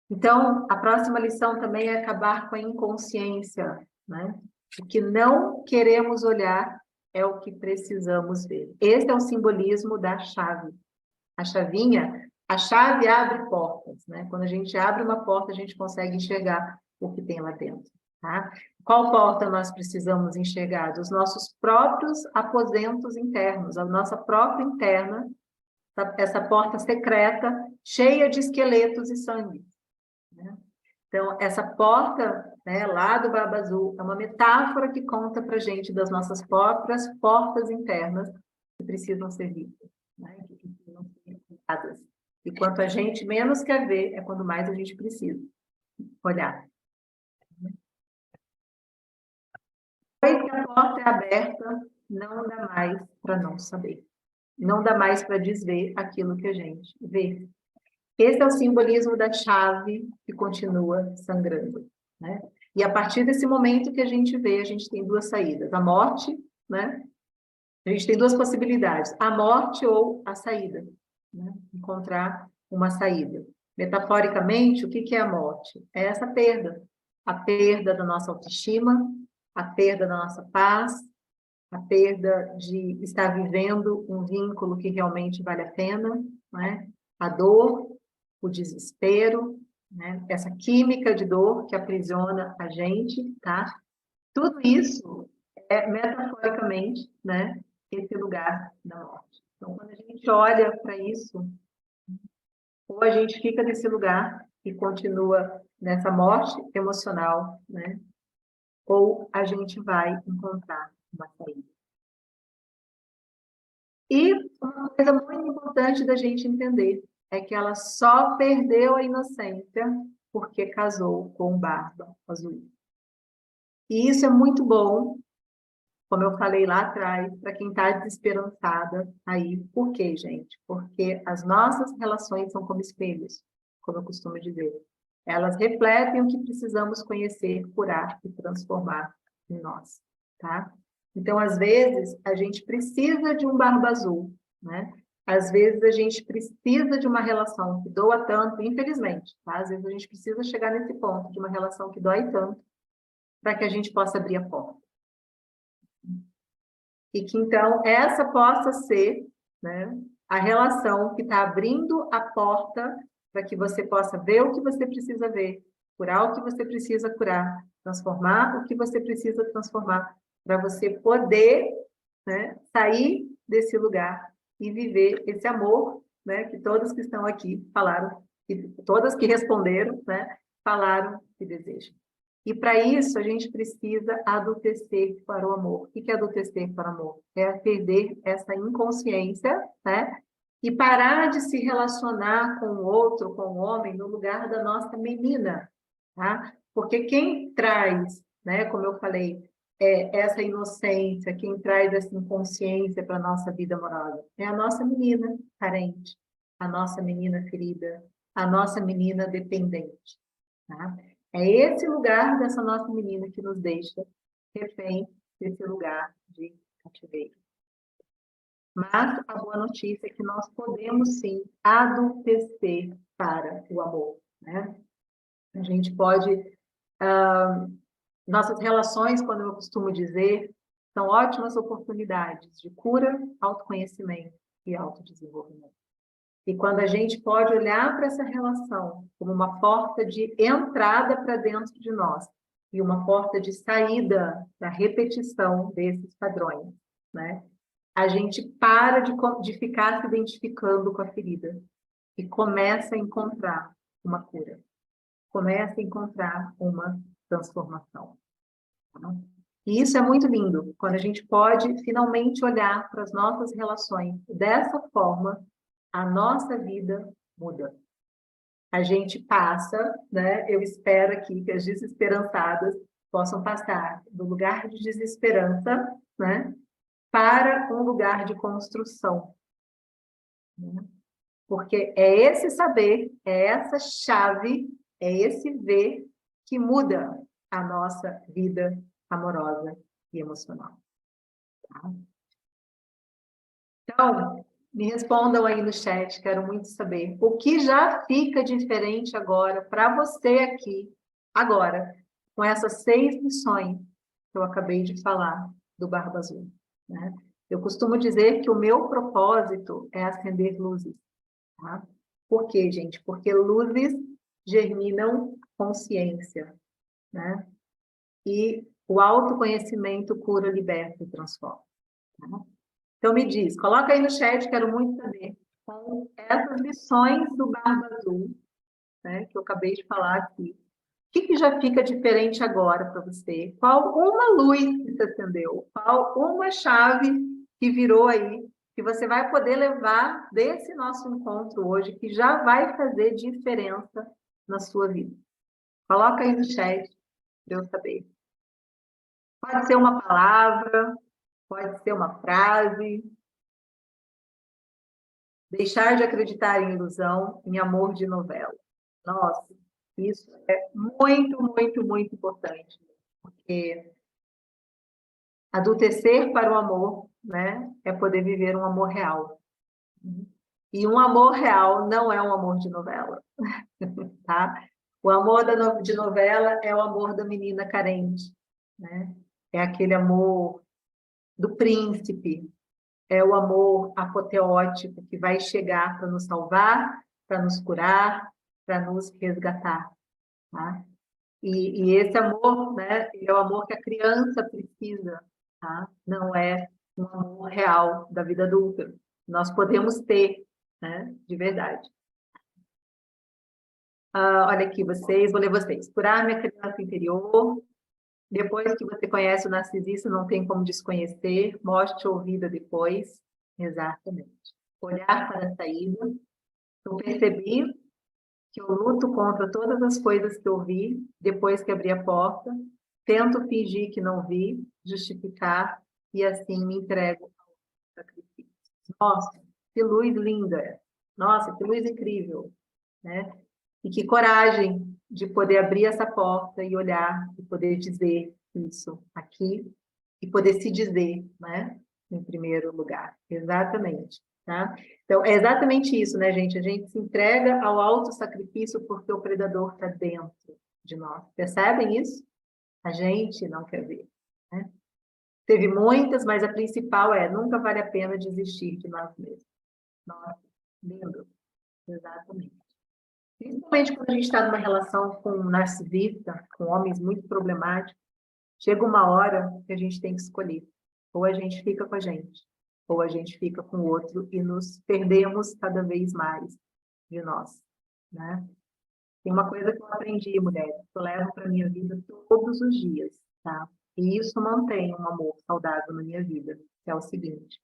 Speaker 1: Então, a próxima lição também é acabar com a inconsciência, né? O que não queremos olhar é o que precisamos ver. Esse é o simbolismo da chave. A chavinha, a chave abre portas, né? Quando a gente abre uma porta, a gente consegue enxergar o que tem lá dentro, tá? Qual porta nós precisamos enxergar? Os nossos próprios aposentos internos, a nossa própria interna, essa porta secreta, cheia de esqueletos e sangue, né? Então, essa porta, né, lá do Barba Azul, é uma metáfora que conta para a gente das nossas próprias portas internas que precisam ser vistas, né, que precisam ser cuidadas. E quanto a gente menos quer ver, é quando mais a gente precisa olhar. Depois que a porta é aberta, não dá mais para não saber. Não dá mais para desver aquilo que a gente vê. Esse é o simbolismo da chave que continua sangrando, né? E a partir desse momento que a gente vê, a gente tem duas saídas. A morte, né? A gente tem duas possibilidades. A morte ou a saída, né? Encontrar uma saída. Metaforicamente, o que é a morte? É essa perda. A perda da nossa autoestima, a perda da nossa paz, a perda de estar vivendo um vínculo que realmente vale a pena, né? A dor, o desespero, né? Essa química de dor que aprisiona a gente, tá? Tudo isso é, metaforicamente, né, esse lugar da morte. Então, quando a gente olha para isso, ou a gente fica nesse lugar e continua nessa morte emocional, né? Ou a gente vai encontrar uma saída. E uma coisa muito importante da gente entender é que ela só perdeu a inocência porque casou com o Barba Azul. E isso é muito bom, como eu falei lá atrás, para quem está desesperançada aí. Por quê, gente? Porque as nossas relações são como espelhos, como eu costumo dizer. Elas refletem o que precisamos conhecer, curar e transformar em nós, tá? Então, às vezes, a gente precisa de um Barba Azul, né? Às vezes, a gente precisa de uma relação que doa tanto, infelizmente, tá? Às vezes, a gente precisa chegar nesse ponto de uma relação que dói tanto para que a gente possa abrir a porta. E que, então, essa possa ser, né, a relação que está abrindo a porta para que você possa ver o que você precisa ver, curar o que você precisa curar, transformar o que você precisa transformar, para você poder, né, sair desse lugar e viver esse amor, né, que todas que estão aqui falaram, que todas que responderam, né, falaram que desejam. E para isso, a gente precisa adultecer para o amor. O que é adultecer para o amor? É perder essa inconsciência, né? E parar de se relacionar com o outro, com o homem, no lugar da nossa menina, tá? Porque quem traz, né, como eu falei, essa inocência, quem traz essa inconsciência para a nossa vida amorosa, é a nossa menina carente, a nossa menina ferida, a nossa menina dependente, tá? É esse lugar dessa nossa menina que nos deixa refém desse lugar de cativeiro. Mas a boa notícia é que nós podemos sim adultecer para o amor, né? A gente pode... nossas relações, quando eu costumo dizer, são ótimas oportunidades de cura, autoconhecimento e autodesenvolvimento. E quando a gente pode olhar para essa relação como uma porta de entrada para dentro de nós e uma porta de saída da repetição desses padrões, né? A gente para de ficar se identificando com a ferida e começa a encontrar uma cura, começa a encontrar uma transformação. Tá? E isso é muito lindo, quando a gente pode finalmente olhar para as nossas relações. Dessa forma, a nossa vida muda. A gente passa, né? Eu espero aqui que as desesperançadas possam passar do lugar de desesperança, né? Para um lugar de construção. Né? Porque é esse saber, é essa chave, é esse ver que muda a nossa vida amorosa e emocional. Tá? Então, me respondam aí no chat, quero muito saber. O que já fica diferente agora para você aqui, agora, com essas 6 lições que eu acabei de falar do Barba Azul, né? Eu costumo dizer que o meu propósito é acender luzes, tá? Por quê, gente? Porque luzes germinam consciência, né? E o autoconhecimento cura, liberta e transforma. Tá? Então, me diz, coloca aí no chat, quero muito saber, com essas lições do Barba Azul, né, que eu acabei de falar aqui, o que já fica diferente agora para você? Qual uma luz que se acendeu? Qual uma chave que virou aí, que você vai poder levar desse nosso encontro hoje, que já vai fazer diferença na sua vida? Coloca aí no chat para eu saber. Pode ser uma palavra, pode ser uma frase. Deixar de acreditar em ilusão, em amor de novela. Nossa, isso é muito, muito, muito importante. Porque adultecer para o amor, né, é poder viver um amor real. E um amor real não é um amor de novela, tá? O amor de novela é o amor da menina carente, né? É aquele amor do príncipe, é o amor apoteótico que vai chegar para nos salvar, para nos curar, para nos resgatar. Tá? E esse amor, né, é o amor que a criança precisa, tá? Não é um amor real da vida adulta. Nós podemos ter, né, de verdade. Olha aqui, vocês, vou ler vocês. Curar minha criança interior. Depois que você conhece o narcisista, não tem como desconhecer. Mostre a ouvida depois. Exatamente. Olhar para a saída. Eu percebi que eu luto contra todas as coisas que eu vi depois que abri a porta, tento fingir que não vi, justificar e assim me entrego ao sacrifício. Nossa, que luz linda! Nossa, que luz incrível, né? E que coragem de poder abrir essa porta e olhar e poder dizer isso aqui e poder se dizer, né? Em primeiro lugar. Exatamente. Tá? Então, é exatamente isso, né, gente? A gente se entrega ao autossacrifício porque o predador está dentro de nós. Percebem isso? A gente não quer ver. Né? Teve muitas, mas a principal é nunca vale a pena desistir de nós mesmos. Nossa, lindo. Exatamente. Principalmente quando a gente está numa relação com um narcisista, com homens muito problemáticos, chega uma hora que a gente tem que escolher. Ou a gente fica com a gente, ou a gente fica com o outro e nos perdemos cada vez mais de nós, né? Tem uma coisa que eu aprendi, mulher, que eu levo para a minha vida todos os dias, tá? E isso mantém um amor saudável na minha vida, que é o seguinte: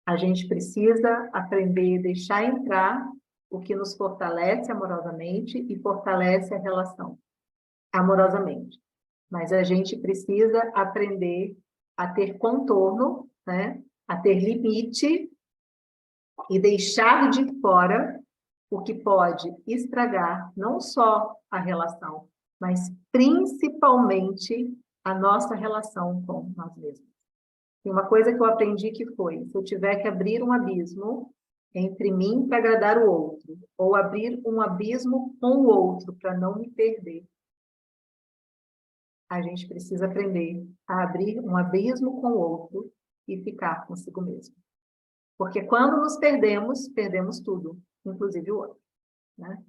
Speaker 1: a gente precisa aprender a deixar entrar o que nos fortalece amorosamente e fortalece a relação amorosamente. Mas a gente precisa aprender a ter contorno, né? A ter limite e deixar de fora o que pode estragar não só a relação, mas principalmente a nossa relação com nós mesmos. Tem uma coisa que eu aprendi que foi, se eu tiver que abrir um abismo entre mim para agradar o outro, ou abrir um abismo com o outro para não me perder, a gente precisa aprender a abrir um abismo com o outro e ficar consigo mesmo. Porque quando nos perdemos, perdemos tudo, inclusive o outro, né?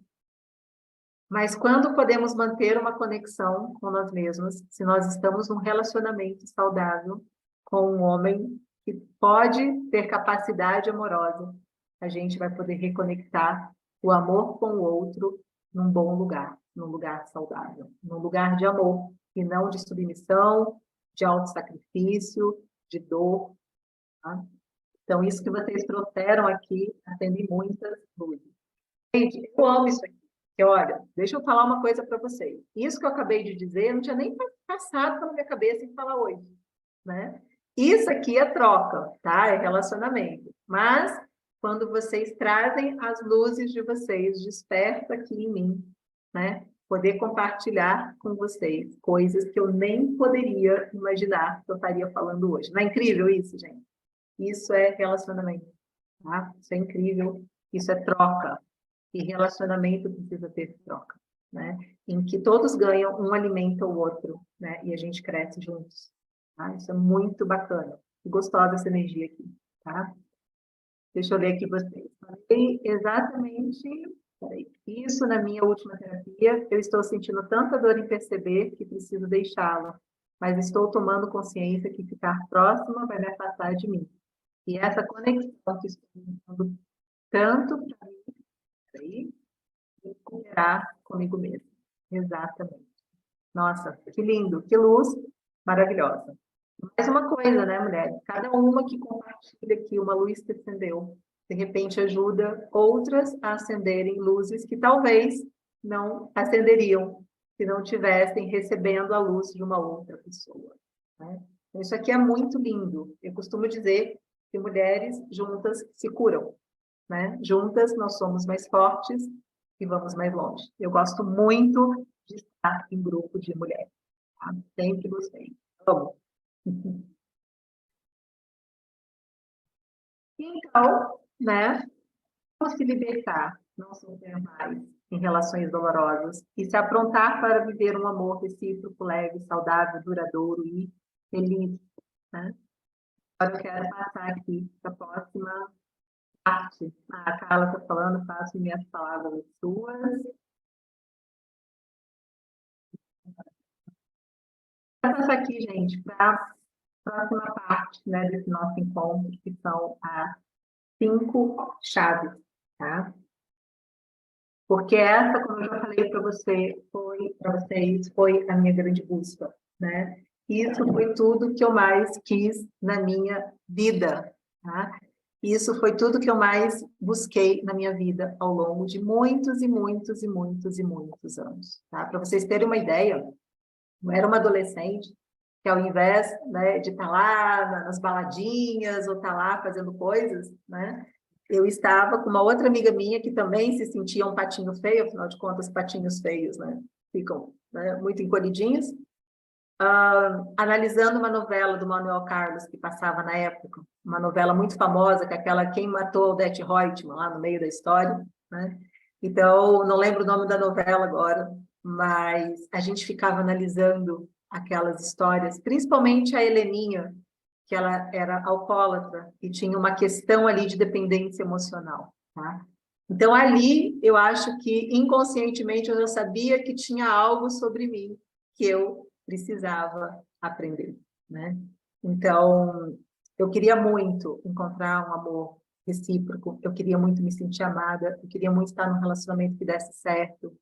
Speaker 1: Mas quando podemos manter uma conexão com nós mesmos, se nós estamos num relacionamento saudável com um homem que pode ter capacidade amorosa, a gente vai poder reconectar o amor com o outro num bom lugar, num lugar saudável, num lugar de amor, e não de submissão, de autossacrifício, de dor. Tá? Então, isso que vocês trouxeram aqui, acende muitas luzes. Gente, eu amo isso aqui. Porque, olha, deixa eu falar uma coisa para vocês. Isso que eu acabei de dizer, não tinha nem passado pela minha cabeça em falar hoje, né? Isso aqui é troca, tá? É relacionamento. Mas, quando vocês trazem as luzes de vocês, desperta aqui em mim, né? Poder compartilhar com vocês coisas que eu nem poderia imaginar que eu estaria falando hoje. Não é incrível isso, gente? Isso é relacionamento, tá? Isso é incrível. Isso é troca. E relacionamento precisa ter troca, né? Em que todos ganham, um alimenta o outro, né? E a gente cresce juntos, tá? Isso é muito bacana. E gostosa essa energia aqui, tá? Deixa eu ler aqui vocês. Falei exatamente, peraí, isso na minha última terapia, eu estou sentindo tanta dor em perceber que preciso deixá-la, mas estou tomando consciência que ficar próxima vai me afastar de mim. E essa conexão que estou tendo tanto para mim, aí, cooperar comigo mesmo. Exatamente. Nossa, que lindo, que luz maravilhosa. Mais uma coisa, né, mulheres? Cada uma que compartilha aqui uma luz que acendeu, de repente ajuda outras a acenderem luzes que talvez não acenderiam se não tivessem recebendo a luz de uma outra pessoa, né? Isso aqui é muito lindo. Eu costumo dizer que mulheres juntas se curam, né? Juntas nós somos mais fortes e vamos mais longe. Eu gosto muito de estar em grupo de mulheres, tá? Sempre gostei. Amo. Então, né? Como se libertar, não sofrer mais em relações dolorosas e se aprontar para viver um amor recíproco, leve, saudável, duradouro e feliz, né? Agora eu quero passar aqui para a próxima parte. A Carla está falando, faço minhas palavras suas. Vou passar aqui, gente, para a próxima parte, né, desse nosso encontro, que são as 5 chaves, tá? Porque essa, como eu já falei para vocês, foi a minha grande busca, né? Isso foi tudo que eu mais quis na minha vida, tá? Isso foi tudo que eu mais busquei na minha vida ao longo de muitos e muitos e muitos e muitos anos, tá? Para vocês terem uma ideia, eu era uma adolescente que ao invés, né, de estar lá nas baladinhas ou estar lá fazendo coisas, né, eu estava com uma outra amiga minha que também se sentia um patinho feio, afinal de contas, patinhos feios, né, ficam, né, muito encolhidinhos, analisando uma novela do Manuel Carlos que passava na época, uma novela muito famosa, que é aquela Quem Matou Odete Roitman, lá no meio da história, né? Então, não lembro o nome da novela agora, mas a gente ficava analisando aquelas histórias, principalmente a Heleninha, que ela era alcoólatra e tinha uma questão ali de dependência emocional, tá? Então, ali, eu acho que inconscientemente eu já sabia que tinha algo sobre mim que eu precisava aprender, né? Então, eu queria muito encontrar um amor recíproco, eu queria muito me sentir amada, eu queria muito estar num relacionamento que desse certo,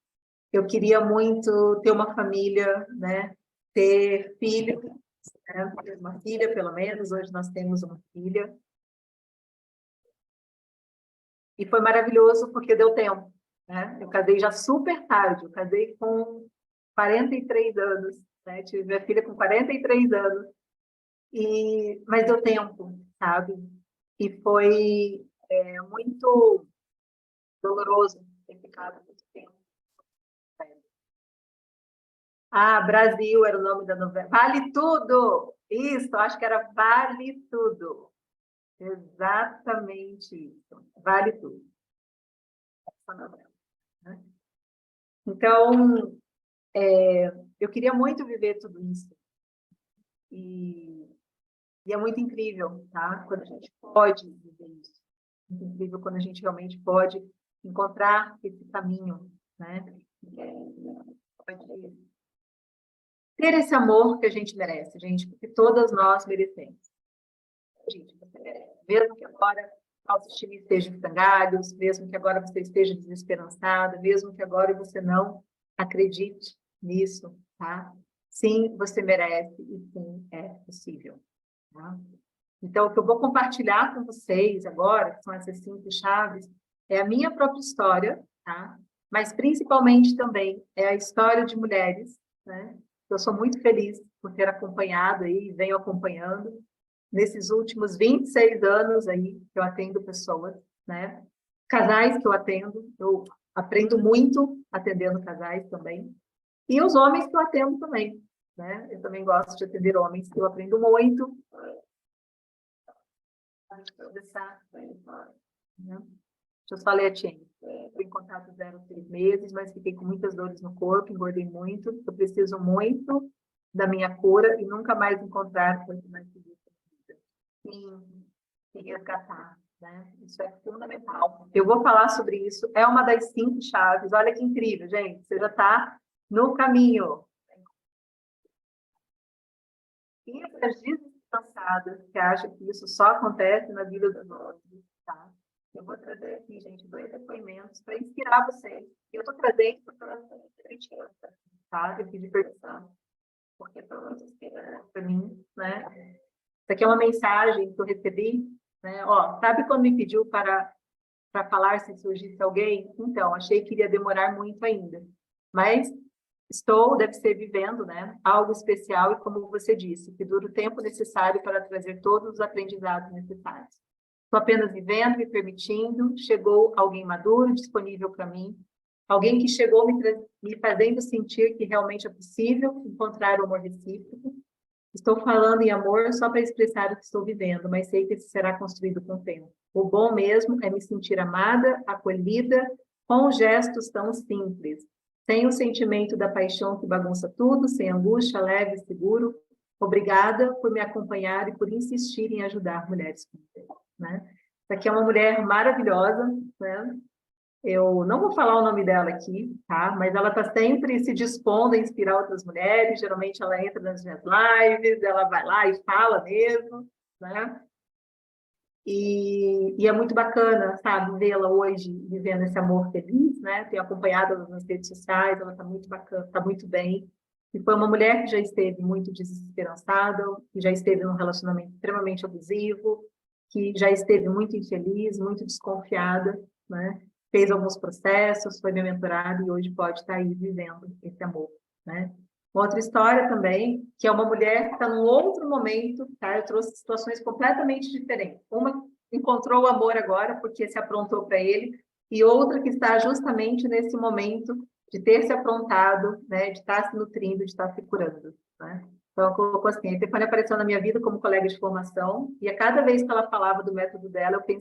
Speaker 1: eu queria muito ter uma família, né? Ter filho, né? Ter uma filha, pelo menos, hoje nós temos uma filha. E foi maravilhoso porque deu tempo, né? Eu casei já super tarde, eu casei com 43 anos, né? Tive minha filha com 43 anos, mas deu tempo, sabe? E foi muito doloroso ter ficado muito tempo. Ah, Brasil era o nome da novela. Vale Tudo! Isso, acho que era Vale Tudo. Exatamente isso. Vale Tudo. Essa novela, né? Então, eu queria muito viver tudo isso. E é muito incrível, tá? Quando a gente pode viver isso. Muito incrível quando a gente realmente pode encontrar esse caminho, né? Pode ter esse amor que a gente merece, gente, porque todas nós merecemos. Gente, você merece. Mesmo que agora a autoestima esteja em frangalhos, mesmo que agora você esteja desesperançada, mesmo que agora você não acredite nisso, tá? sim, você merece e sim, é possível. Tá? Então, o que eu vou compartilhar com vocês agora, que são essas 5 chaves, é a minha própria história, tá? Mas principalmente também é a história de mulheres, né? Eu sou muito feliz por ter acompanhado aí, venho acompanhando nesses últimos 26 anos aí que eu atendo pessoas, né? Casais que eu aprendo muito atendendo casais também. E os homens que eu atendo também, né? Eu também gosto de atender homens, que eu aprendo muito. Conversar, né? Eu falei a Tim, fui em contato 0 a 3 meses, mas fiquei com muitas dores no corpo, engordei muito. Eu preciso muito da minha cura e nunca mais encontrar coisa mais feliz e resgatar, né? Isso é fundamental. Eu vou falar sobre isso, é uma das 5 chaves. Olha que incrível, gente. Você já está no caminho. E as desesperançadas que acham que isso só acontece na vida dos outros, tá? Eu vou trazer aqui, gente, 2 depoimentos para inspirar vocês. Eu estou trazendo para vocês, tá? Eu pedi permissão, porque foi muito inspirante para mim, né? Isso aqui é uma mensagem que eu recebi, né? Ó, sabe quando me pediu para falar se surgisse alguém? Então, achei que iria demorar muito ainda. Mas deve ser vivendo, né, algo especial e, como você disse, que dura o tempo necessário para trazer todos os aprendizados necessários. Estou apenas vivendo, me permitindo, chegou alguém maduro, disponível para mim, alguém que chegou me fazendo sentir que realmente é possível encontrar o amor recíproco. Estou falando em amor só para expressar o que estou vivendo, mas sei que isso será construído com o tempo. O bom mesmo é me sentir amada, acolhida, com gestos tão simples, sem o sentimento da paixão que bagunça tudo, sem angústia, leve e seguro. Obrigada por me acompanhar e por insistir em ajudar mulheres como você, né? Essa aqui é uma mulher maravilhosa, né? Eu não vou falar o nome dela aqui, tá? Mas ela está sempre se dispondo a inspirar outras mulheres. Geralmente ela entra nas minhas lives, ela vai lá e fala mesmo, né? E é muito bacana, sabe, vê-la hoje vivendo esse amor feliz, né? Tenho acompanhado ela nas redes sociais, ela está muito bacana, está muito bem. E foi uma mulher que já esteve muito desesperançada, que já esteve num relacionamento extremamente abusivo, que já esteve muito infeliz, muito desconfiada, né? Fez alguns processos, foi minha mentorada e hoje pode estar aí vivendo esse amor, né? Outra história também, que é uma mulher que está num outro momento, tá? Eu trouxe situações completamente diferentes. Uma encontrou o amor agora, porque se aprontou para ele, e outra que está justamente nesse momento de ter se aprontado, né? De estar se nutrindo, de estar se curando, né? Então, ela colocou assim, a Estefânia apareceu na minha vida como colega de formação, e a cada vez que ela falava do método dela, é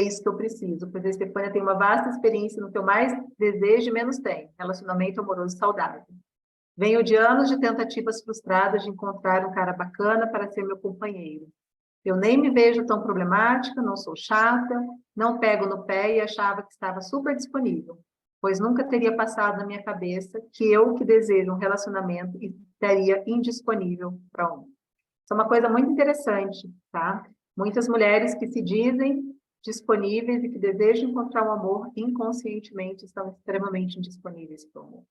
Speaker 1: isso que eu preciso, pois a Estefânia tem uma vasta experiência no que eu mais desejo e menos tenho, relacionamento amoroso saudável. Venho de anos de tentativas frustradas de encontrar um cara bacana para ser meu companheiro. Eu nem me vejo tão problemática, não sou chata, não pego no pé e achava que estava super disponível, pois nunca teria passado na minha cabeça que eu que desejo um relacionamento estaria indisponível para um. Isso é uma coisa muito interessante, tá? Muitas mulheres que se dizem disponíveis e que desejam encontrar um amor, inconscientemente estão extremamente indisponíveis para o amor,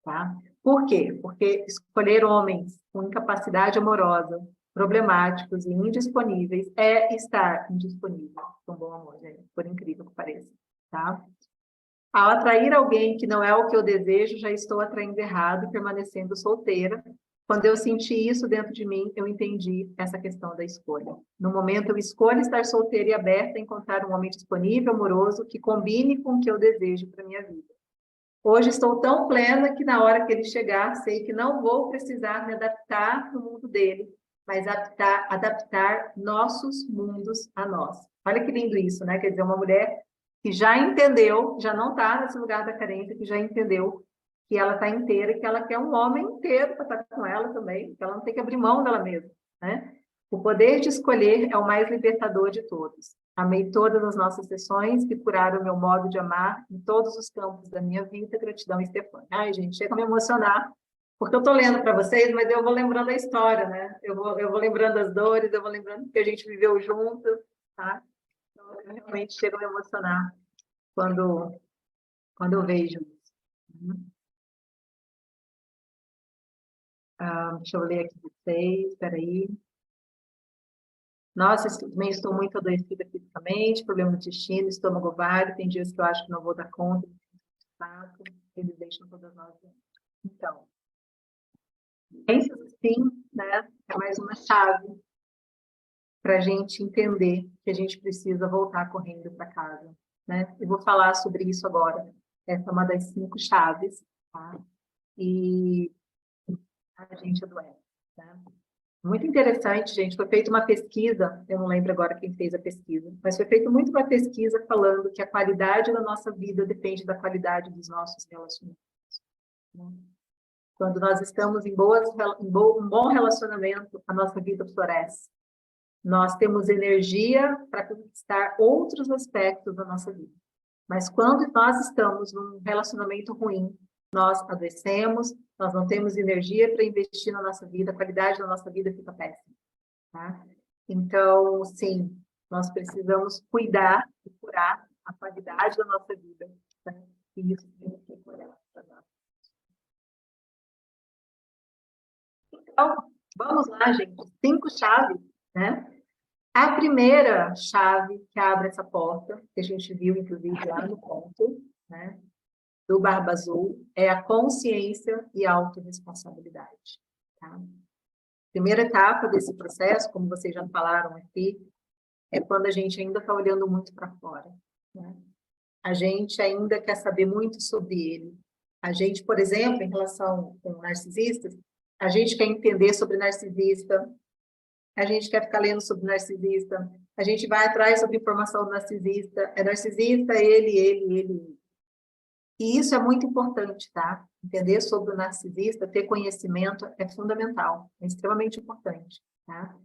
Speaker 1: tá? Por quê? Porque escolher homens com incapacidade amorosa, problemáticos e indisponíveis é estar indisponível para um bom amor, gente, por incrível que pareça, tá? Ao atrair alguém que não é o que eu desejo, já estou atraindo errado e permanecendo solteira. Quando eu senti isso dentro de mim, eu entendi essa questão da escolha. No momento, eu escolho estar solteira e aberta a encontrar um homem disponível, amoroso, que combine com o que eu desejo para minha vida. Hoje estou tão plena que na hora que ele chegar, sei que não vou precisar me adaptar no mundo dele, mas adaptar nossos mundos a nós. Olha que lindo isso, né? Quer dizer, uma mulher que já entendeu, já não está nesse lugar da carência, que já entendeu que ela está inteira e que ela quer um homem inteiro para estar com ela também, que ela não tem que abrir mão dela mesma, né? O poder de escolher é o mais libertador de todos. Amei todas as nossas sessões que curaram o meu modo de amar em todos os campos da minha vida. Gratidão, Estefânia. Ai, gente, chega a me emocionar, porque eu estou lendo para vocês, mas eu vou lembrando a história, né? Eu vou lembrando as dores, eu vou lembrando que a gente viveu junto, tá? Então, eu realmente chego a me emocionar quando eu vejo isso. Deixa eu ler aqui vocês, espera aí. Nossa, também estou muito adoecida fisicamente, problema de intestino, estômago ovário, tem dias que eu acho que não vou dar conta, eles deixam todas nós. Então, doenças assim, né, é mais uma chave para a gente entender que a gente precisa voltar correndo para casa, né? Eu vou falar sobre isso agora. Essa é uma das 5 chaves, tá? E a gente adoece, né? Muito interessante, gente. Foi feita uma pesquisa, eu não lembro agora quem fez a pesquisa, mas foi feita muito uma pesquisa falando que a qualidade da nossa vida depende da qualidade dos nossos relacionamentos, né? Quando nós estamos em um bom relacionamento, a nossa vida floresce. Nós temos energia para conquistar outros aspectos da nossa vida. Mas quando nós estamos num relacionamento ruim, nós adoecemos, nós não temos energia para investir na nossa vida, a qualidade da nossa vida fica péssima, tá? Então, sim, nós precisamos cuidar e curar a qualidade da nossa vida, tá? E isso tem que curar para nós. Então, vamos lá, gente. 5 chaves, né? A primeira chave que abre essa porta, que a gente viu, inclusive, lá no ponto, né, do Barba Azul, é a consciência e a autorresponsabilidade. Tá? Primeira etapa desse processo, como vocês já falaram aqui, é quando a gente ainda está olhando muito para fora, né? A gente ainda quer saber muito sobre ele. A gente, por exemplo, em relação com narcisistas, a gente quer entender sobre narcisista, a gente quer ficar lendo sobre narcisista, a gente vai atrás sobre informação do narcisista, é narcisista, ele. E isso é muito importante, tá? Entender sobre o narcisista, ter conhecimento é fundamental, é extremamente importante, tá?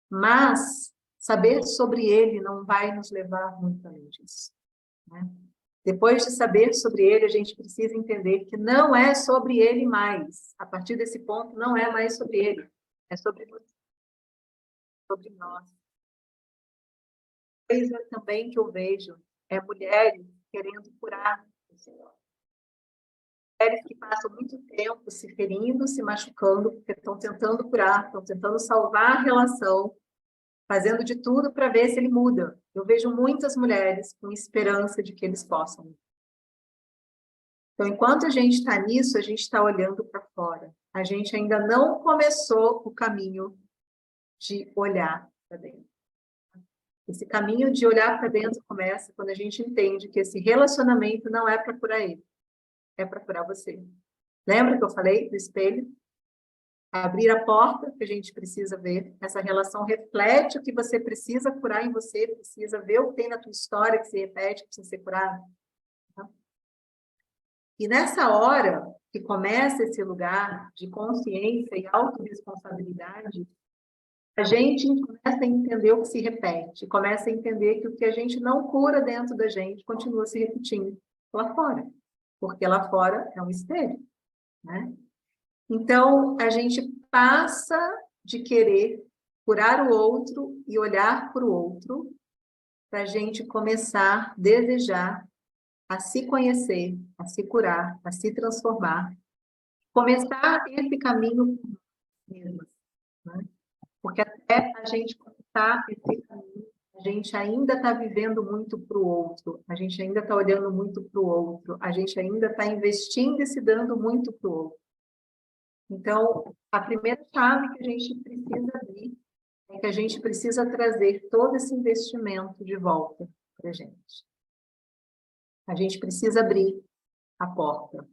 Speaker 1: Mas saber sobre ele não vai nos levar muito além disso, né? Depois de saber sobre ele, a gente precisa entender que não é sobre ele mais. A partir desse ponto, não é mais sobre ele, é sobre você, sobre nós. Coisa também que eu vejo é mulheres querendo curar o Senhor. Mulheres que passam muito tempo se ferindo, se machucando, porque estão tentando curar, estão tentando salvar a relação, fazendo de tudo para ver se ele muda. Eu vejo muitas mulheres com esperança de que eles possam. Então, enquanto a gente está nisso, a gente está olhando para fora. A gente ainda não começou o caminho de olhar para dentro. Esse caminho de olhar para dentro começa quando a gente entende que esse relacionamento não é para curar ele, é para curar você. Lembra que eu falei do espelho? Abrir a porta que a gente precisa ver. Essa relação reflete o que você precisa curar em você, precisa ver o que tem na tua história que se repete, que precisa ser curado. E nessa hora que começa esse lugar de consciência e autorresponsabilidade, a gente começa a entender o que se repete, começa a entender que o que a gente não cura dentro da gente continua se repetindo lá fora, porque lá fora é um espelho, né? Então, a gente passa de querer curar o outro e olhar para o outro, para a gente começar a desejar, a se conhecer, a se curar, a se transformar, começar esse caminho mesmo, né? Porque até a gente começar esse caminho, a gente ainda está vivendo muito para o outro, a gente ainda está olhando muito para o outro, a gente ainda está investindo e se dando muito para o outro. Então, a primeira chave que a gente precisa abrir é que a gente precisa trazer todo esse investimento de volta para a gente. A gente precisa abrir a porta.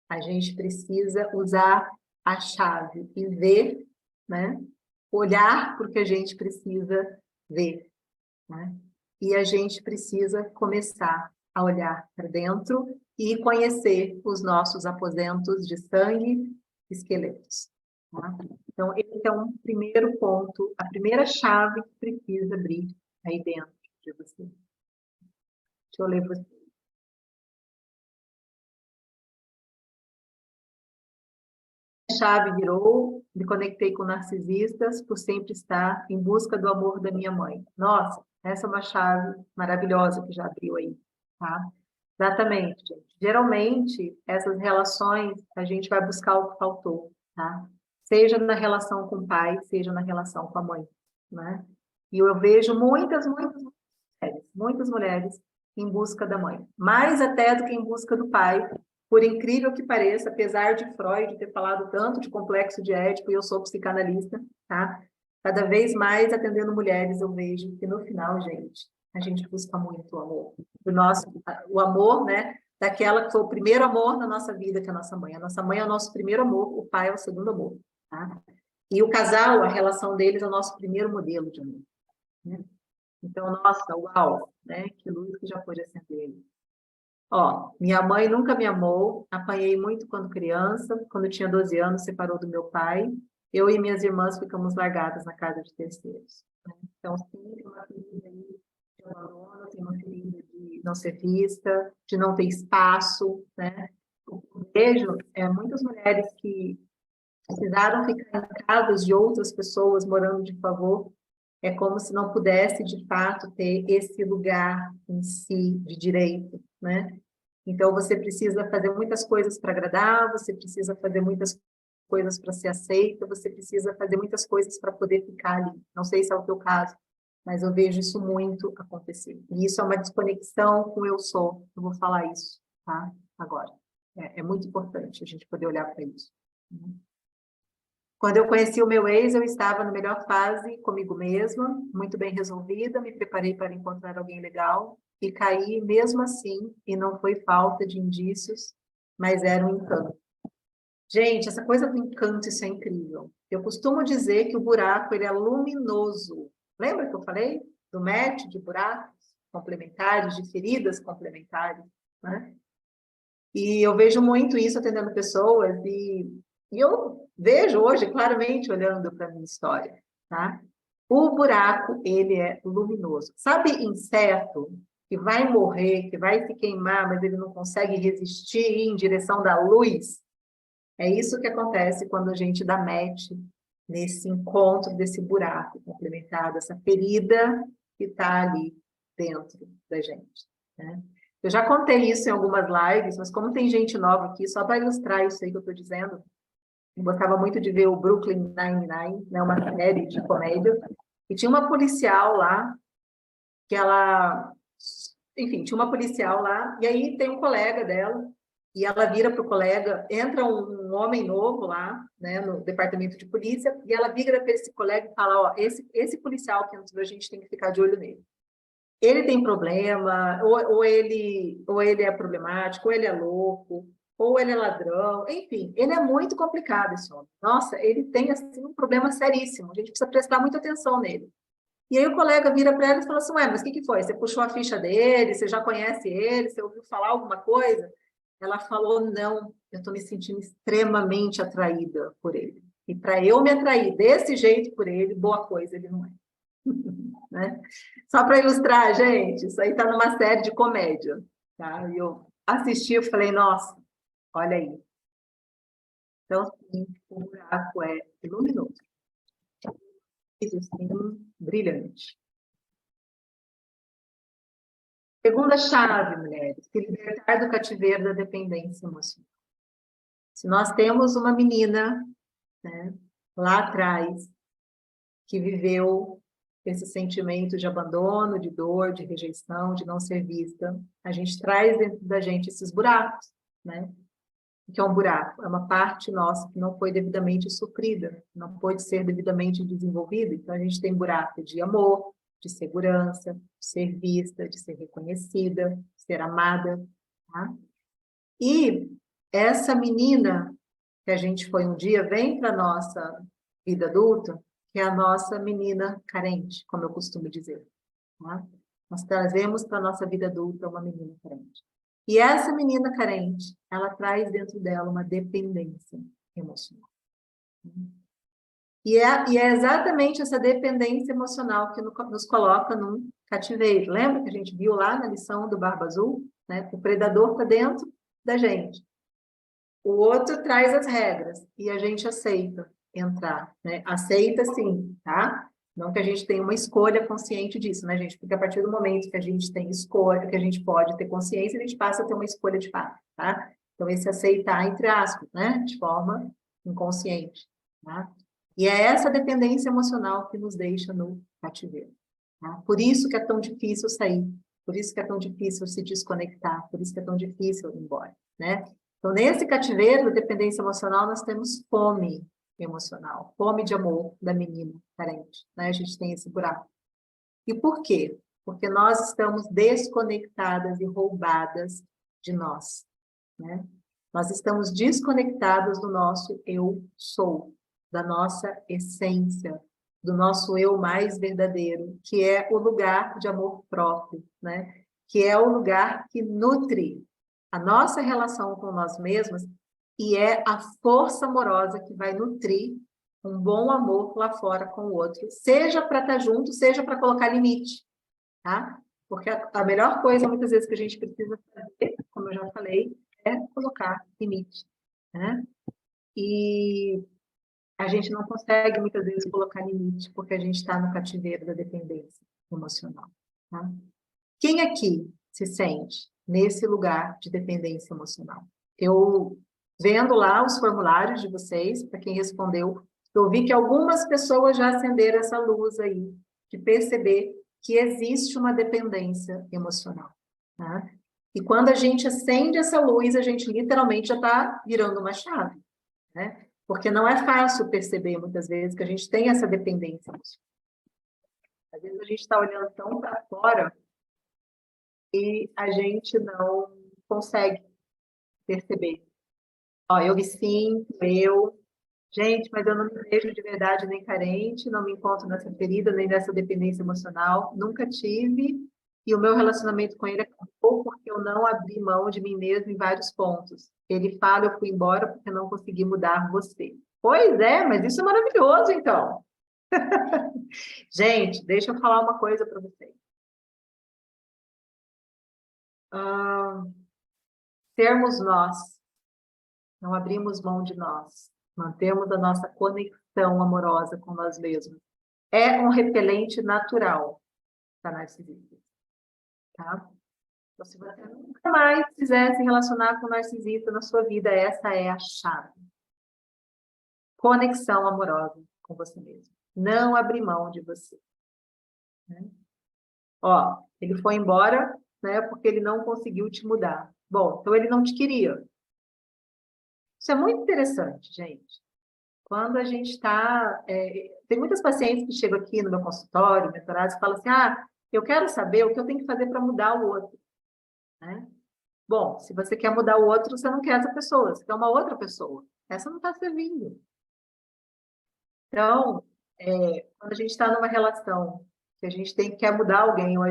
Speaker 1: A gente precisa usar a chave e ver, né? Olhar para o que a gente precisa ver, né? E a gente precisa começar a olhar para dentro e conhecer os nossos aposentos de sangue, esqueletos. Tá? Então, esse é um primeiro ponto, a primeira chave que precisa abrir aí dentro de você. Deixa eu ler você. A chave virou, me conectei com narcisistas por sempre estar em busca do amor da minha mãe. Nossa, essa é uma chave maravilhosa que já abriu aí, tá? Exatamente, gente. Geralmente, essas relações, a gente vai buscar o que faltou, tá? seja na relação com o pai, seja na relação com a mãe, né? E eu vejo muitas mulheres em busca da mãe, mais até do que em busca do pai, por incrível que pareça, apesar de Freud ter falado tanto de complexo de Édipo, e eu sou psicanalista, tá? Cada vez mais atendendo mulheres, eu vejo que no final, gente, a gente busca muito o amor. O amor, né? Daquela que foi o primeiro amor na nossa vida, que é a nossa mãe. A nossa mãe é o nosso primeiro amor, o pai é o segundo amor, tá? E o casal, a relação deles é o nosso primeiro modelo de amor, né? Então, nossa, uau, né? Que luz que já pôde acender. Ó, minha mãe nunca me amou, apanhei muito quando criança, quando tinha 12 anos, separou do meu pai. Eu e minhas irmãs ficamos largadas na casa de terceiros, né? Então, sim, tem uma ferida aí de abandono, tem uma ferida de não ser vista, de não ter espaço, né? Eu vejo muitas mulheres que precisaram ficar em casas de outras pessoas, morando de favor, é como se não pudesse, de fato, ter esse lugar em si de direito, né? Então, você precisa fazer muitas coisas para agradar, você precisa fazer muitas coisas para ser aceita, você precisa fazer muitas coisas para poder ficar ali. Não sei se é o teu caso, mas eu vejo isso muito acontecer. E isso é uma desconexão com o eu sou. Eu vou falar isso, tá? Agora. É muito importante a gente poder olhar para isso. Quando eu conheci o meu ex, eu estava na melhor fase comigo mesma, muito bem resolvida, me preparei para encontrar alguém legal e caí mesmo assim, e não foi falta de indícios, mas era um encanto. Gente, essa coisa do encanto, isso é incrível. Eu costumo dizer que o buraco, ele é luminoso. Lembra que eu falei do match de buracos complementares, de feridas complementares, né? E eu vejo muito isso atendendo pessoas e eu vejo hoje claramente olhando para a minha história, tá? O buraco, ele é luminoso. Sabe inseto que vai morrer, que vai se queimar, mas ele não consegue resistir em direção da luz? É isso que acontece quando a gente dá match nesse encontro desse buraco complementar, dessa ferida que está ali dentro da gente, né? Eu já contei isso em algumas lives, mas como tem gente nova aqui, só para ilustrar isso aí que eu estou dizendo, eu gostava muito de ver o Brooklyn Nine-Nine, né, uma série de comédia, e tinha uma policial lá, que ela... Enfim, tinha uma policial lá, e aí tem um colega dela, e ela vira para o colega, entra um homem novo lá, né, no departamento de polícia, e ela vira para esse colega e fala, ó, esse policial que entrou, a gente tem que ficar de olho nele. Ele tem problema, ou ele é problemático, ou ele é louco, ou ele é ladrão, enfim, ele é muito complicado, esse homem. Nossa, ele tem, assim, um problema seríssimo, a gente precisa prestar muita atenção nele. E aí o colega vira para ela e fala assim, ué, mas o que foi? Você puxou a ficha dele, você já conhece ele, você ouviu falar alguma coisa? Ela falou, não, eu estou me sentindo extremamente atraída por ele. E para eu me atrair desse jeito por ele, boa coisa ele não é. Né? Só para ilustrar, gente, isso aí está numa série de comédia. Tá? E eu assisti e falei, nossa, olha aí. Então, sim, o buraco é luminoso. Isso, assim, brilhante. Segunda chave, mulheres, se libertar do cativeiro da dependência emocional. Se nós temos uma menina, né, lá atrás, que viveu esse sentimento de abandono, de dor, de rejeição, de não ser vista, a gente traz dentro da gente esses buracos, né? O que é um buraco? É uma parte nossa que não foi devidamente suprida, não pôde ser devidamente desenvolvida. Então, a gente tem buraco de amor, de segurança, de ser vista, de ser reconhecida, de ser amada, tá? E essa menina que a gente foi um dia, vem para a nossa vida adulta, que é a nossa menina carente, como eu costumo dizer, tá? Nós trazemos para a nossa vida adulta uma menina carente. E essa menina carente, ela traz dentro dela uma dependência emocional. E é exatamente essa dependência emocional que nos coloca num cativeiro. Lembra que a gente viu lá na lição do Barba Azul? Né? O predador está dentro da gente. O outro traz as regras e a gente aceita entrar, né? Aceita sim, tá? Não que a gente tenha uma escolha consciente disso, né, gente? Porque a partir do momento que a gente tem escolha, que a gente pode ter consciência, a gente passa a ter uma escolha de fato, tá? Então, esse aceitar, entre aspas, né? De forma inconsciente. tá? E é essa dependência emocional que nos deixa no cativeiro. Tá? Por isso que é tão difícil sair, por isso que é tão difícil se desconectar, por isso que é tão difícil ir embora, né? Então, nesse cativeiro da dependência emocional, nós temos fome emocional, fome de amor da menina carente, né? A gente tem esse buraco. E por quê? Porque nós estamos desconectadas e roubadas de nós, né? Nós estamos desconectadas do nosso eu sou, da nossa essência, do nosso eu mais verdadeiro, que é o lugar de amor próprio, né? Que é o lugar que nutre a nossa relação com nós mesmos e é a força amorosa que vai nutrir um bom amor lá fora com o outro, seja para estar junto, seja para colocar limite, tá? Porque a melhor coisa, muitas vezes, que a gente precisa fazer, como eu já falei, é colocar limite, né? E a gente não consegue, muitas vezes, colocar limite, porque a gente está no cativeiro da dependência emocional, tá? Quem aqui se sente nesse lugar de dependência emocional? Eu, vendo lá os formulários de vocês, para quem respondeu, eu vi que algumas pessoas já acenderam essa luz aí, de perceber que existe uma dependência emocional, tá? E quando a gente acende essa luz, a gente literalmente já está virando uma chave, né? Porque não é fácil perceber, muitas vezes, que a gente tem essa dependência emocional. Às vezes a gente está olhando tão para fora e a gente não consegue perceber. Ó, eu me sinto, gente, mas eu não me vejo de verdade nem carente, não me encontro nessa ferida, nem nessa dependência emocional, nunca tive, e o meu relacionamento com ele acabou porque eu não abri mão de mim mesmo em vários pontos. Ele fala, eu fui embora porque não consegui mudar você. Pois é, mas isso é maravilhoso, então. Gente, deixa eu falar uma coisa para vocês. Sermos nós, não abrimos mão de nós, mantemos a nossa conexão amorosa com nós mesmos. É um repelente natural da narcisista, tá? Então, se você nunca mais quiser se relacionar com narcisista na sua vida, essa é a chave. Conexão amorosa com você mesmo. Não abrir mão de você. Né? Ó, ele foi embora, né, porque ele não conseguiu te mudar. Bom, então ele não te queria. Isso é muito interessante, gente. Quando a gente está... tem muitas pacientes que chegam aqui no meu consultório, mentorados, e falam assim, eu quero saber o que eu tenho que fazer para mudar o outro. Né? Bom, se você quer mudar o outro, você não quer essa pessoa, você quer uma outra pessoa. Essa não está servindo. Então, quando a gente está numa relação que a gente quer mudar alguém, ou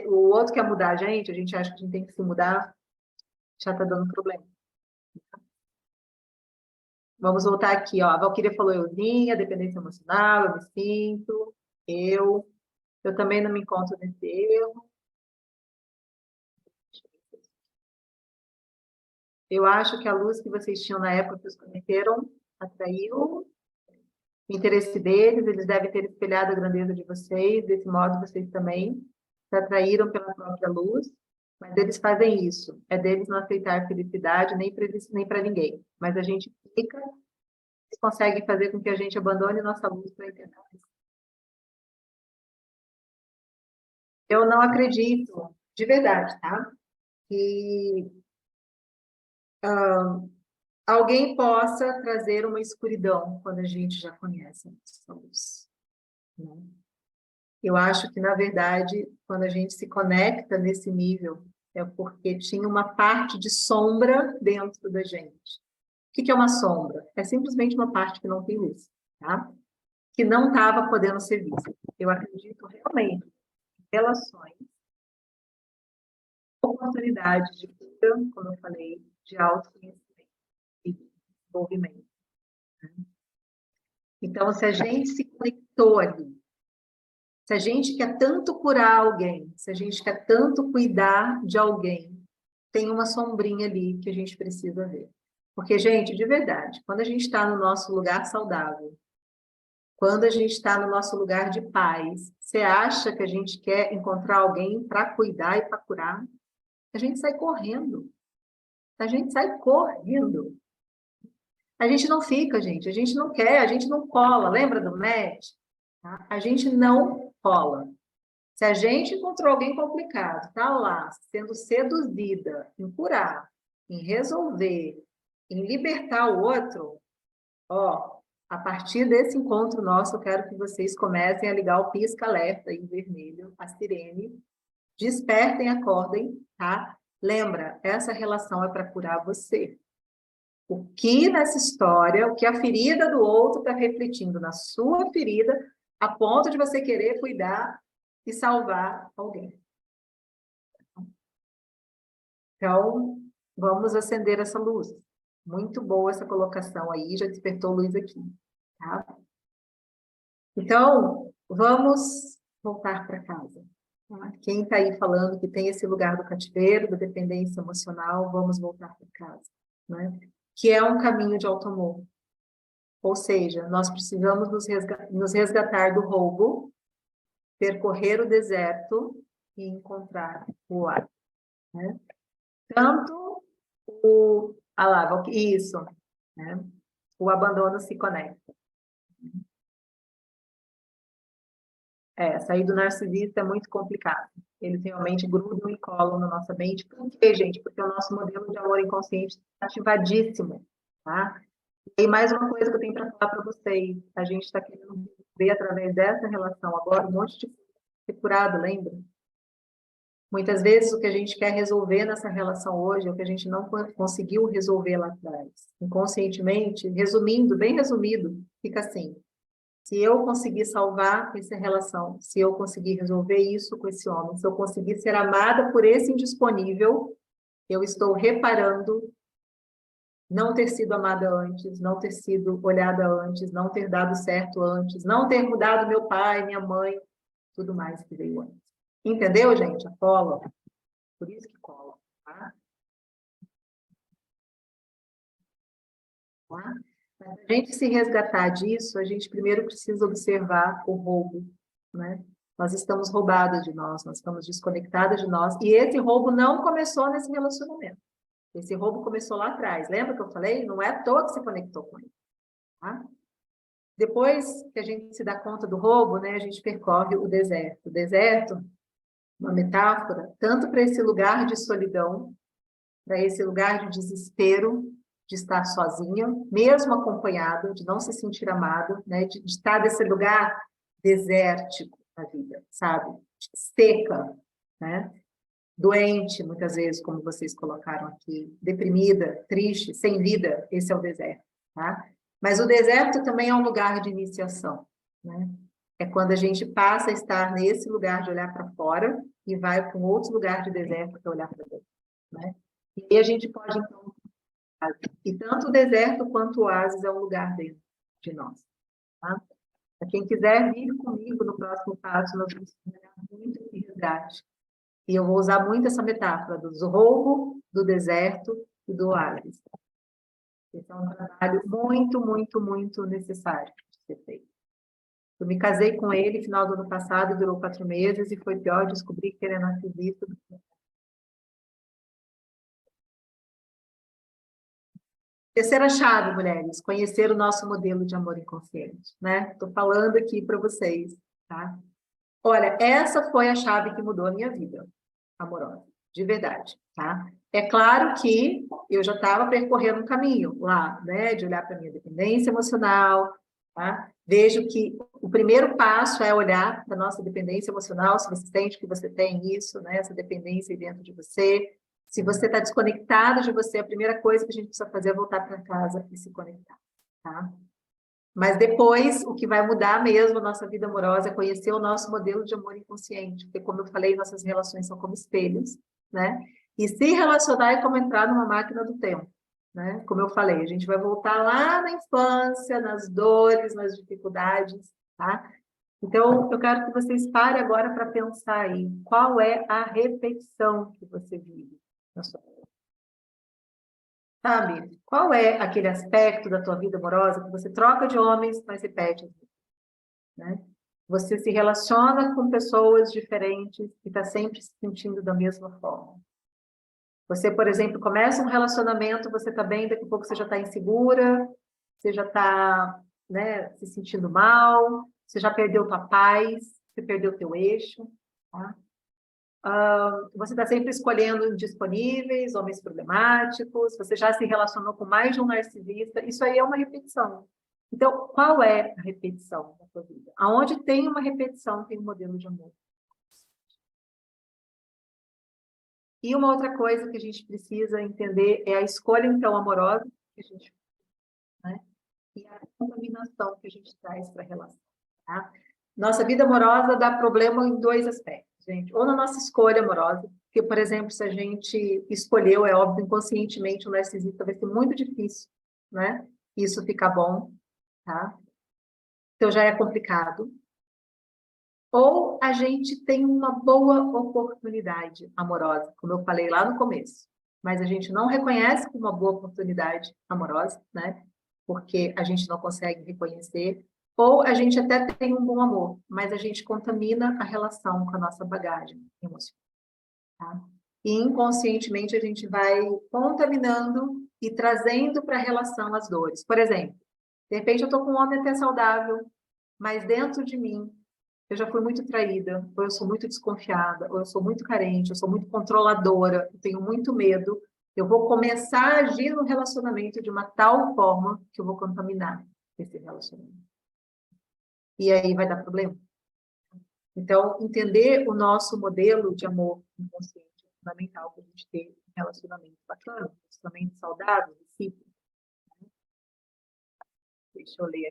Speaker 1: o outro quer mudar a gente acha que a gente tem que se mudar, já está dando problema. Vamos voltar aqui, ó. A Valquíria falou euzinha, dependência emocional, eu me sinto, eu também não me encontro nesse erro. Eu acho que a luz que vocês tinham na época que os conheceram atraiu o interesse deles, eles devem ter espelhado a grandeza de vocês, desse modo vocês também se atraíram pela própria luz, mas eles fazem isso, é deles não aceitar felicidade nem para eles, nem para ninguém, mas a gente fica, eles conseguem fazer com que a gente abandone nossa luz para entender isso. Eu não acredito, de verdade, tá? Que alguém possa trazer uma escuridão quando a gente já conhece essa luz. Né? Eu acho que, na verdade, quando a gente se conecta nesse nível, é porque tinha uma parte de sombra dentro da gente. O que é uma sombra? É simplesmente uma parte que não tem luz, tá? Que não estava podendo ser vista. Eu acredito realmente em relações, oportunidades de cura, como eu falei, de autoconhecimento e desenvolvimento. Né? Então, se a gente se conectou ali, se a gente quer tanto curar alguém, se a gente quer tanto cuidar de alguém, tem uma sombrinha ali que a gente precisa ver. Porque, gente, de verdade, quando a gente está no nosso lugar saudável, quando a gente está no nosso lugar de paz, você acha que a gente quer encontrar alguém para cuidar e para curar? A gente sai correndo. A gente sai correndo. A gente não fica, gente. A gente não quer, a gente não cola. Lembra do match? Tá? A gente não cola. Se a gente encontrou alguém complicado, tá lá, sendo seduzida em curar, em resolver, em libertar o outro, ó, a partir desse encontro nosso, eu quero que vocês comecem a ligar o pisca-alerta em vermelho, a sirene, despertem, acordem, tá? Lembra, essa relação é para curar você. O que nessa história, o que a ferida do outro está refletindo na sua ferida, a ponto de você querer cuidar e salvar alguém. Então, vamos acender essa luz. Muito boa essa colocação aí, já despertou luz aqui, tá? Então, vamos voltar para casa. Tá? Quem está aí falando que tem esse lugar do cativeiro, da dependência emocional, vamos voltar para casa, né? Que é um caminho de auto-amor. Ou seja, nós precisamos nos resgatar do roubo, percorrer o deserto e encontrar o ar, né? Tanto isso, né? O abandono se conecta. Sair do narcisista é muito complicado. Eles realmente grudam e colam na nossa mente. Por quê, gente? Porque o nosso modelo de amor inconsciente está ativadíssimo, tá? E mais uma coisa que eu tenho para falar para vocês. A gente está querendo ver através dessa relação agora um monte de ser curado, lembra? Muitas vezes o que a gente quer resolver nessa relação hoje é o que a gente não conseguiu resolver lá atrás. Inconscientemente, resumindo, bem resumido, fica assim: se eu conseguir salvar essa relação, se eu conseguir resolver isso com esse homem, se eu conseguir ser amada por esse indisponível, eu estou reparando não ter sido amada antes, não ter sido olhada antes, não ter dado certo antes, não ter mudado meu pai, minha mãe, tudo mais que veio antes. Entendeu, gente? A cola. Por isso que cola. Tá? Tá? Para a gente se resgatar disso, a gente primeiro precisa observar o roubo, né? Nós estamos roubadas de nós estamos desconectadas de nós, e esse roubo não começou nesse relacionamento. Esse roubo começou lá atrás. Lembra que eu falei? Não é à toa que se conectou com ele. Tá? Depois que a gente se dá conta do roubo, né, a gente percorre o deserto. O deserto, uma metáfora, tanto para esse lugar de solidão, para esse lugar de desespero, de estar sozinha, mesmo acompanhada, de não se sentir amado, né, de estar nesse lugar desértico na vida, sabe? Seca, né? Doente, muitas vezes, como vocês colocaram aqui, deprimida, triste, sem vida, esse é o deserto, tá? Mas o deserto também é um lugar de iniciação, né? É quando a gente passa a estar nesse lugar de olhar para fora e vai para um outro lugar de deserto para olhar para dentro, né? E aí a gente pode, então, e tanto o deserto quanto o oásis é um lugar dentro de nós, tá? Para quem quiser vir comigo no próximo passo, nós vamos trabalhar muito esse resgate. E eu vou usar muito essa metáfora do roubo, do deserto e do oásis. Esse é um trabalho muito, muito, muito necessário de ser feito. Eu me casei com ele no final do ano passado, durou 4 meses, e foi pior descobrir que ele é narcisista. Terceira chave, mulheres, conhecer o nosso modelo de amor inconsciente, né? Estou falando aqui para vocês, tá? Olha, essa foi a chave que mudou a minha vida amorosa, de verdade, tá? É claro que eu já estava percorrendo um caminho lá, né? De olhar para a minha dependência emocional, tá? Vejo que o primeiro passo é olhar para a nossa dependência emocional, se você sente que você tem isso, né? Essa dependência aí dentro de você. Se você está desconectado de você, a primeira coisa que a gente precisa fazer é voltar para casa e se conectar, tá? Mas depois, o que vai mudar mesmo a nossa vida amorosa é conhecer o nosso modelo de amor inconsciente, porque, como eu falei, nossas relações são como espelhos, né? E se relacionar é como entrar numa máquina do tempo, né? Como eu falei, a gente vai voltar lá na infância, nas dores, nas dificuldades, tá? Então, eu quero que vocês parem agora para pensar aí, qual é a repetição que você vive na sua vida? Sabe? Qual é aquele aspecto da tua vida amorosa que você troca de homens, mas repete, né? Você se relaciona com pessoas diferentes e está sempre se sentindo da mesma forma. Você, por exemplo, começa um relacionamento, você está bem, daqui a pouco você já está insegura, você já está, né, se sentindo mal, você já perdeu tua paz, você perdeu teu eixo, tá? Você está sempre escolhendo indisponíveis, homens problemáticos, você já se relacionou com mais de um narcisista, isso aí é uma repetição. Então, qual é a repetição da sua vida? Aonde tem uma repetição, tem um modelo de amor. E uma outra coisa que a gente precisa entender é a escolha, então, amorosa que a gente faz, né? E a contaminação que a gente traz para a relação, tá? Nossa vida amorosa dá problema em dois aspectos, gente. Ou na nossa escolha amorosa, porque, por exemplo, se a gente escolheu, é óbvio, inconscientemente, um narcisista, vai ser muito difícil, né? Isso ficar bom, tá? Então já é complicado. Ou a gente tem uma boa oportunidade amorosa, como eu falei lá no começo, mas a gente não reconhece como uma boa oportunidade amorosa, né? Porque a gente não consegue reconhecer, ou a gente até tem um bom amor, mas a gente contamina a relação com a nossa bagagem emocional, tá? E inconscientemente a gente vai contaminando e trazendo para a relação as dores. Por exemplo, de repente eu estou com um homem até saudável, mas dentro de mim eu já fui muito traída, ou eu sou muito desconfiada, ou eu sou muito carente, eu sou muito controladora, eu tenho muito medo. Eu vou começar a agir no relacionamento de uma tal forma que eu vou contaminar esse relacionamento. E aí vai dar problema. Então, entender o nosso modelo de amor inconsciente é fundamental para a gente ter um relacionamento bacana, um relacionamento saudável, recíproco. Deixa eu ler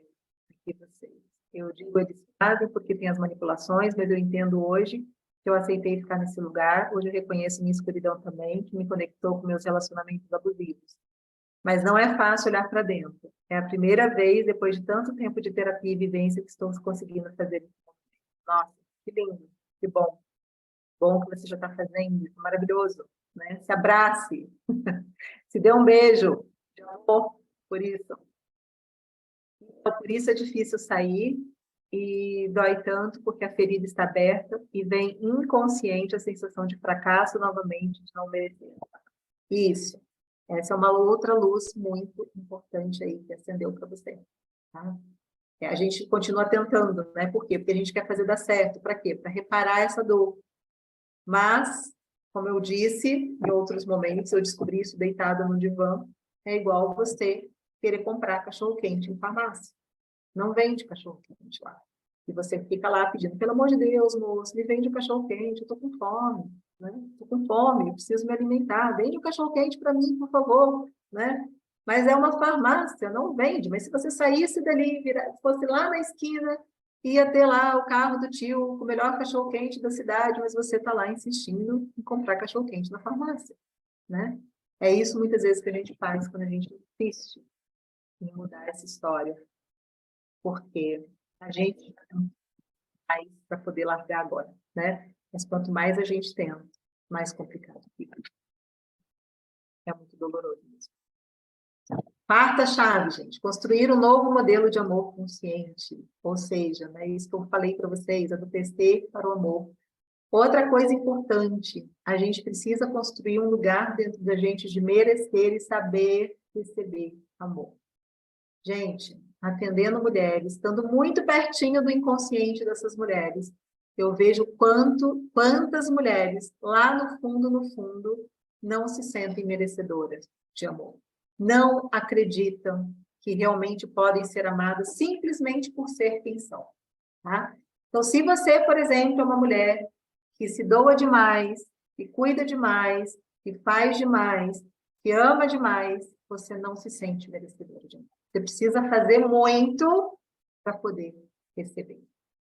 Speaker 1: aqui para vocês. Eu digo eles fazem porque tem as manipulações, mas eu entendo hoje que eu aceitei ficar nesse lugar. Hoje eu reconheço minha escuridão também, que me conectou com meus relacionamentos abusivos. Mas não é fácil olhar para dentro. É a primeira vez, depois de tanto tempo de terapia e vivência, que estou conseguindo fazer isso. Nossa, que lindo, que bom. Bom que você já está fazendo, isso é maravilhoso. Né? Se abrace, se dê um beijo de amor por isso. Então, por isso é difícil sair e dói tanto porque a ferida está aberta e vem inconsciente a sensação de fracasso novamente, de não merecer. Isso. Essa é uma outra luz muito importante aí que acendeu para você. Tá? A gente continua tentando, né? Por quê? Porque a gente quer fazer dar certo. Para quê? Para reparar essa dor. Mas, como eu disse em outros momentos, eu descobri isso deitada no divã, é igual você querer comprar cachorro-quente em farmácia. Não vende cachorro-quente lá. E você fica lá pedindo, pelo amor de Deus, moço, me vende um cachorro-quente, eu estou com fome, né? Estou com fome, preciso me alimentar, vende um cachorro-quente para mim, por favor, né? Mas é uma farmácia, não vende. Mas se você saísse dali, fosse lá na esquina, ia ter lá o carro do tio, com o melhor cachorro-quente da cidade, mas você está lá insistindo em comprar cachorro-quente na farmácia, né? É isso muitas vezes que a gente faz quando a gente insiste em mudar essa história, porque a gente faz para poder largar agora, né? Mas quanto mais a gente tenta, mais complicado fica. É muito doloroso mesmo. Quarta chave, gente, construir um novo modelo de amor consciente, ou seja, né, isso que eu falei para vocês, é do TC para o amor. Outra coisa importante, a gente precisa construir um lugar dentro da gente de merecer e saber receber amor. Gente, atendendo mulheres, estando muito pertinho do inconsciente dessas mulheres, eu vejo quantas mulheres lá no fundo, não se sentem merecedoras de amor. Não acreditam que realmente podem ser amadas simplesmente por ser quem são. Tá? Então, se você, por exemplo, é uma mulher que se doa demais, que cuida demais, que faz demais, que ama demais, você não se sente merecedora de amor. Você precisa fazer muito para poder receber.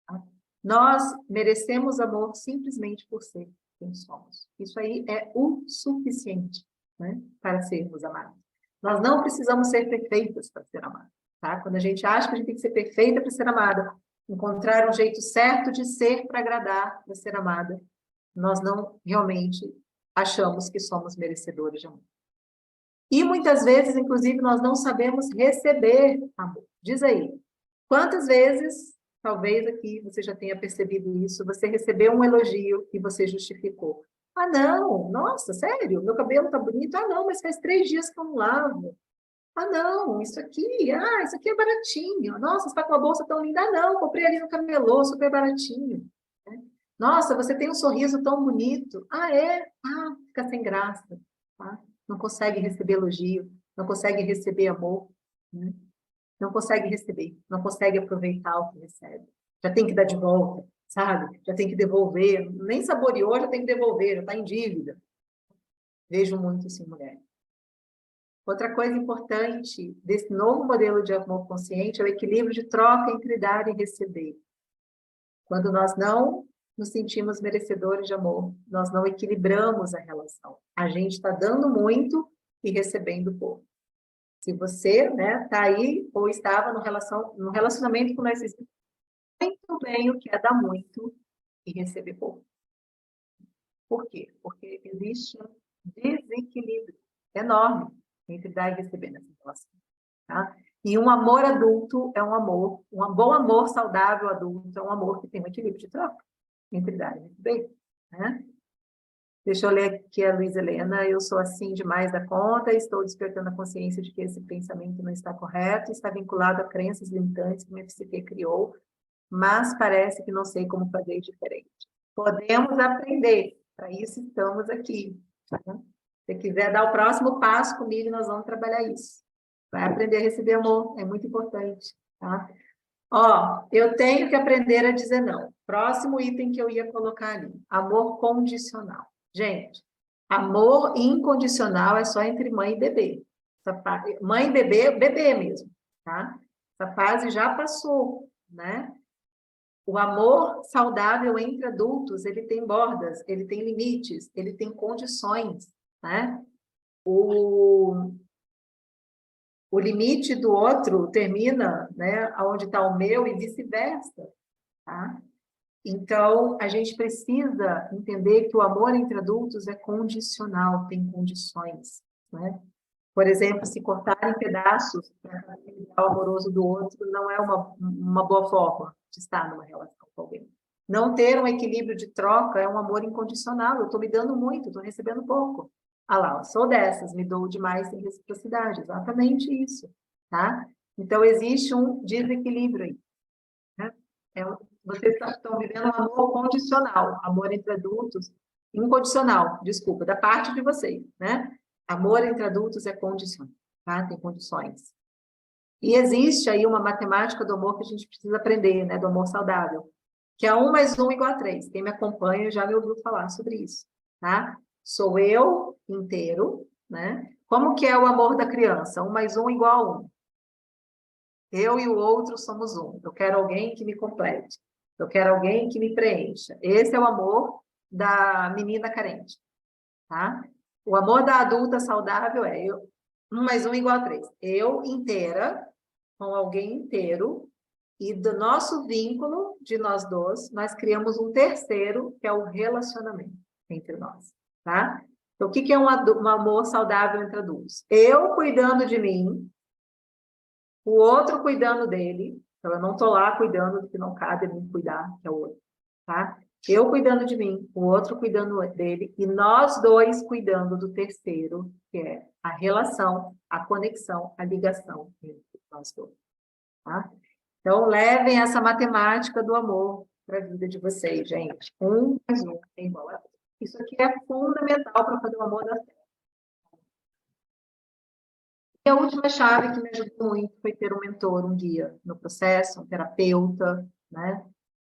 Speaker 1: Tá? Nós merecemos amor simplesmente por ser quem somos. Isso aí é o suficiente, né, para sermos amados. Nós não precisamos ser perfeitas para ser amadas. Tá? Quando a gente acha que a gente tem que ser perfeita para ser amada, encontrar um jeito certo de ser para agradar, para ser amada, nós não realmente achamos que somos merecedores de amor. E muitas vezes, inclusive, nós não sabemos receber amor. Diz aí, quantas vezes, talvez aqui você já tenha percebido isso, você recebeu um elogio e você justificou. Ah, não, nossa, sério, meu cabelo tá bonito. Ah, não, mas faz 3 dias que eu não lavo. Ah, não, isso aqui é baratinho. Nossa, você está com uma bolsa tão linda. Ah, não, comprei ali no camelô, super baratinho. Né? Nossa, você tem um sorriso tão bonito. Ah, é? Ah, fica sem graça. Tá? Não consegue receber elogio, não consegue receber amor, né? Não consegue receber, não consegue aproveitar o que recebe. Já tem que dar de volta, sabe? Já tem que devolver. Nem saboreou, já tem que devolver, já está em dívida. Vejo muito isso em mulher. Outra coisa importante desse novo modelo de amor consciente é o equilíbrio de troca entre dar e receber. Quando nós não nos sentimos merecedores de amor, nós não equilibramos a relação. A gente está dando muito e recebendo pouco. Se você, né, está aí ou estava no relacionamento com narcisismo, muito bem o que é dar muito e receber pouco. Por quê? Porque existe um desequilíbrio enorme entre dar e receber nessa relação. Tá? E um amor adulto é um amor, um bom amor saudável adulto é um amor que tem um equilíbrio de troca entre dar e receber. Né? Deixa eu ler aqui a Luiz Helena. Eu sou assim demais da conta, estou despertando a consciência de que esse pensamento não está correto, está vinculado a crenças limitantes que minha psique criou, mas parece que não sei como fazer diferente. Podemos aprender, para isso estamos aqui. Tá? Se quiser dar o próximo passo comigo, nós vamos trabalhar isso. Vai aprender a receber amor, é muito importante. Tá? Ó, eu tenho que aprender a dizer não. Próximo item que eu ia colocar ali, amor condicional. Gente, amor incondicional é só entre mãe e bebê. Mãe e bebê, bebê mesmo, tá? Essa fase já passou, né? O amor saudável entre adultos, ele tem bordas, ele tem limites, ele tem condições, né? O limite do outro termina, né, onde está o meu e vice-versa, tá? Então, a gente precisa entender que o amor entre adultos é condicional, tem condições, né? Por exemplo, se cortar em pedaços para facilitar o amoroso do outro não é uma boa forma de estar numa relação com alguém. Não ter um equilíbrio de troca é um amor incondicional. Eu estou me dando muito, estou recebendo pouco. Ah lá, eu sou dessas, me dou demais sem reciprocidade. Exatamente isso, tá? Então, existe um desequilíbrio aí. Né? Vocês estão vivendo um amor condicional, amor entre adultos, incondicional, desculpa, da parte de vocês, né? Amor entre adultos é condicional, tá? Tem condições. E existe aí uma matemática do amor que a gente precisa aprender, né? Do amor saudável, que é 1 mais 1 igual a 3. Quem me acompanha já me ouviu falar sobre isso, tá? Sou eu inteiro, né? Como que é o amor da criança? 1 mais 1 igual a 1. Eu e o outro somos um. Eu quero alguém que me complete. Eu quero alguém que me preencha. Esse é o amor da menina carente, tá? O amor da adulta saudável é 1 mais 1 igual a 3. Eu inteira com alguém inteiro e do nosso vínculo de nós dois, nós criamos um terceiro, que é o relacionamento entre nós, tá? Então, o que é um amor saudável entre adultos? Eu cuidando de mim, o outro cuidando dele, então eu não estou lá cuidando do que não cabe a mim cuidar, que é o outro, tá? Eu cuidando de mim, o outro cuidando dele, e nós dois cuidando do terceiro, que é a relação, a conexão, a ligação entre nós dois, tá? Então, levem essa matemática do amor para a vida de vocês, gente. 1 mais 1 é igual a 2. Isso aqui é fundamental para fazer o amor dar certo. E a última chave que me ajudou muito foi ter um mentor, um guia no processo, um terapeuta, né?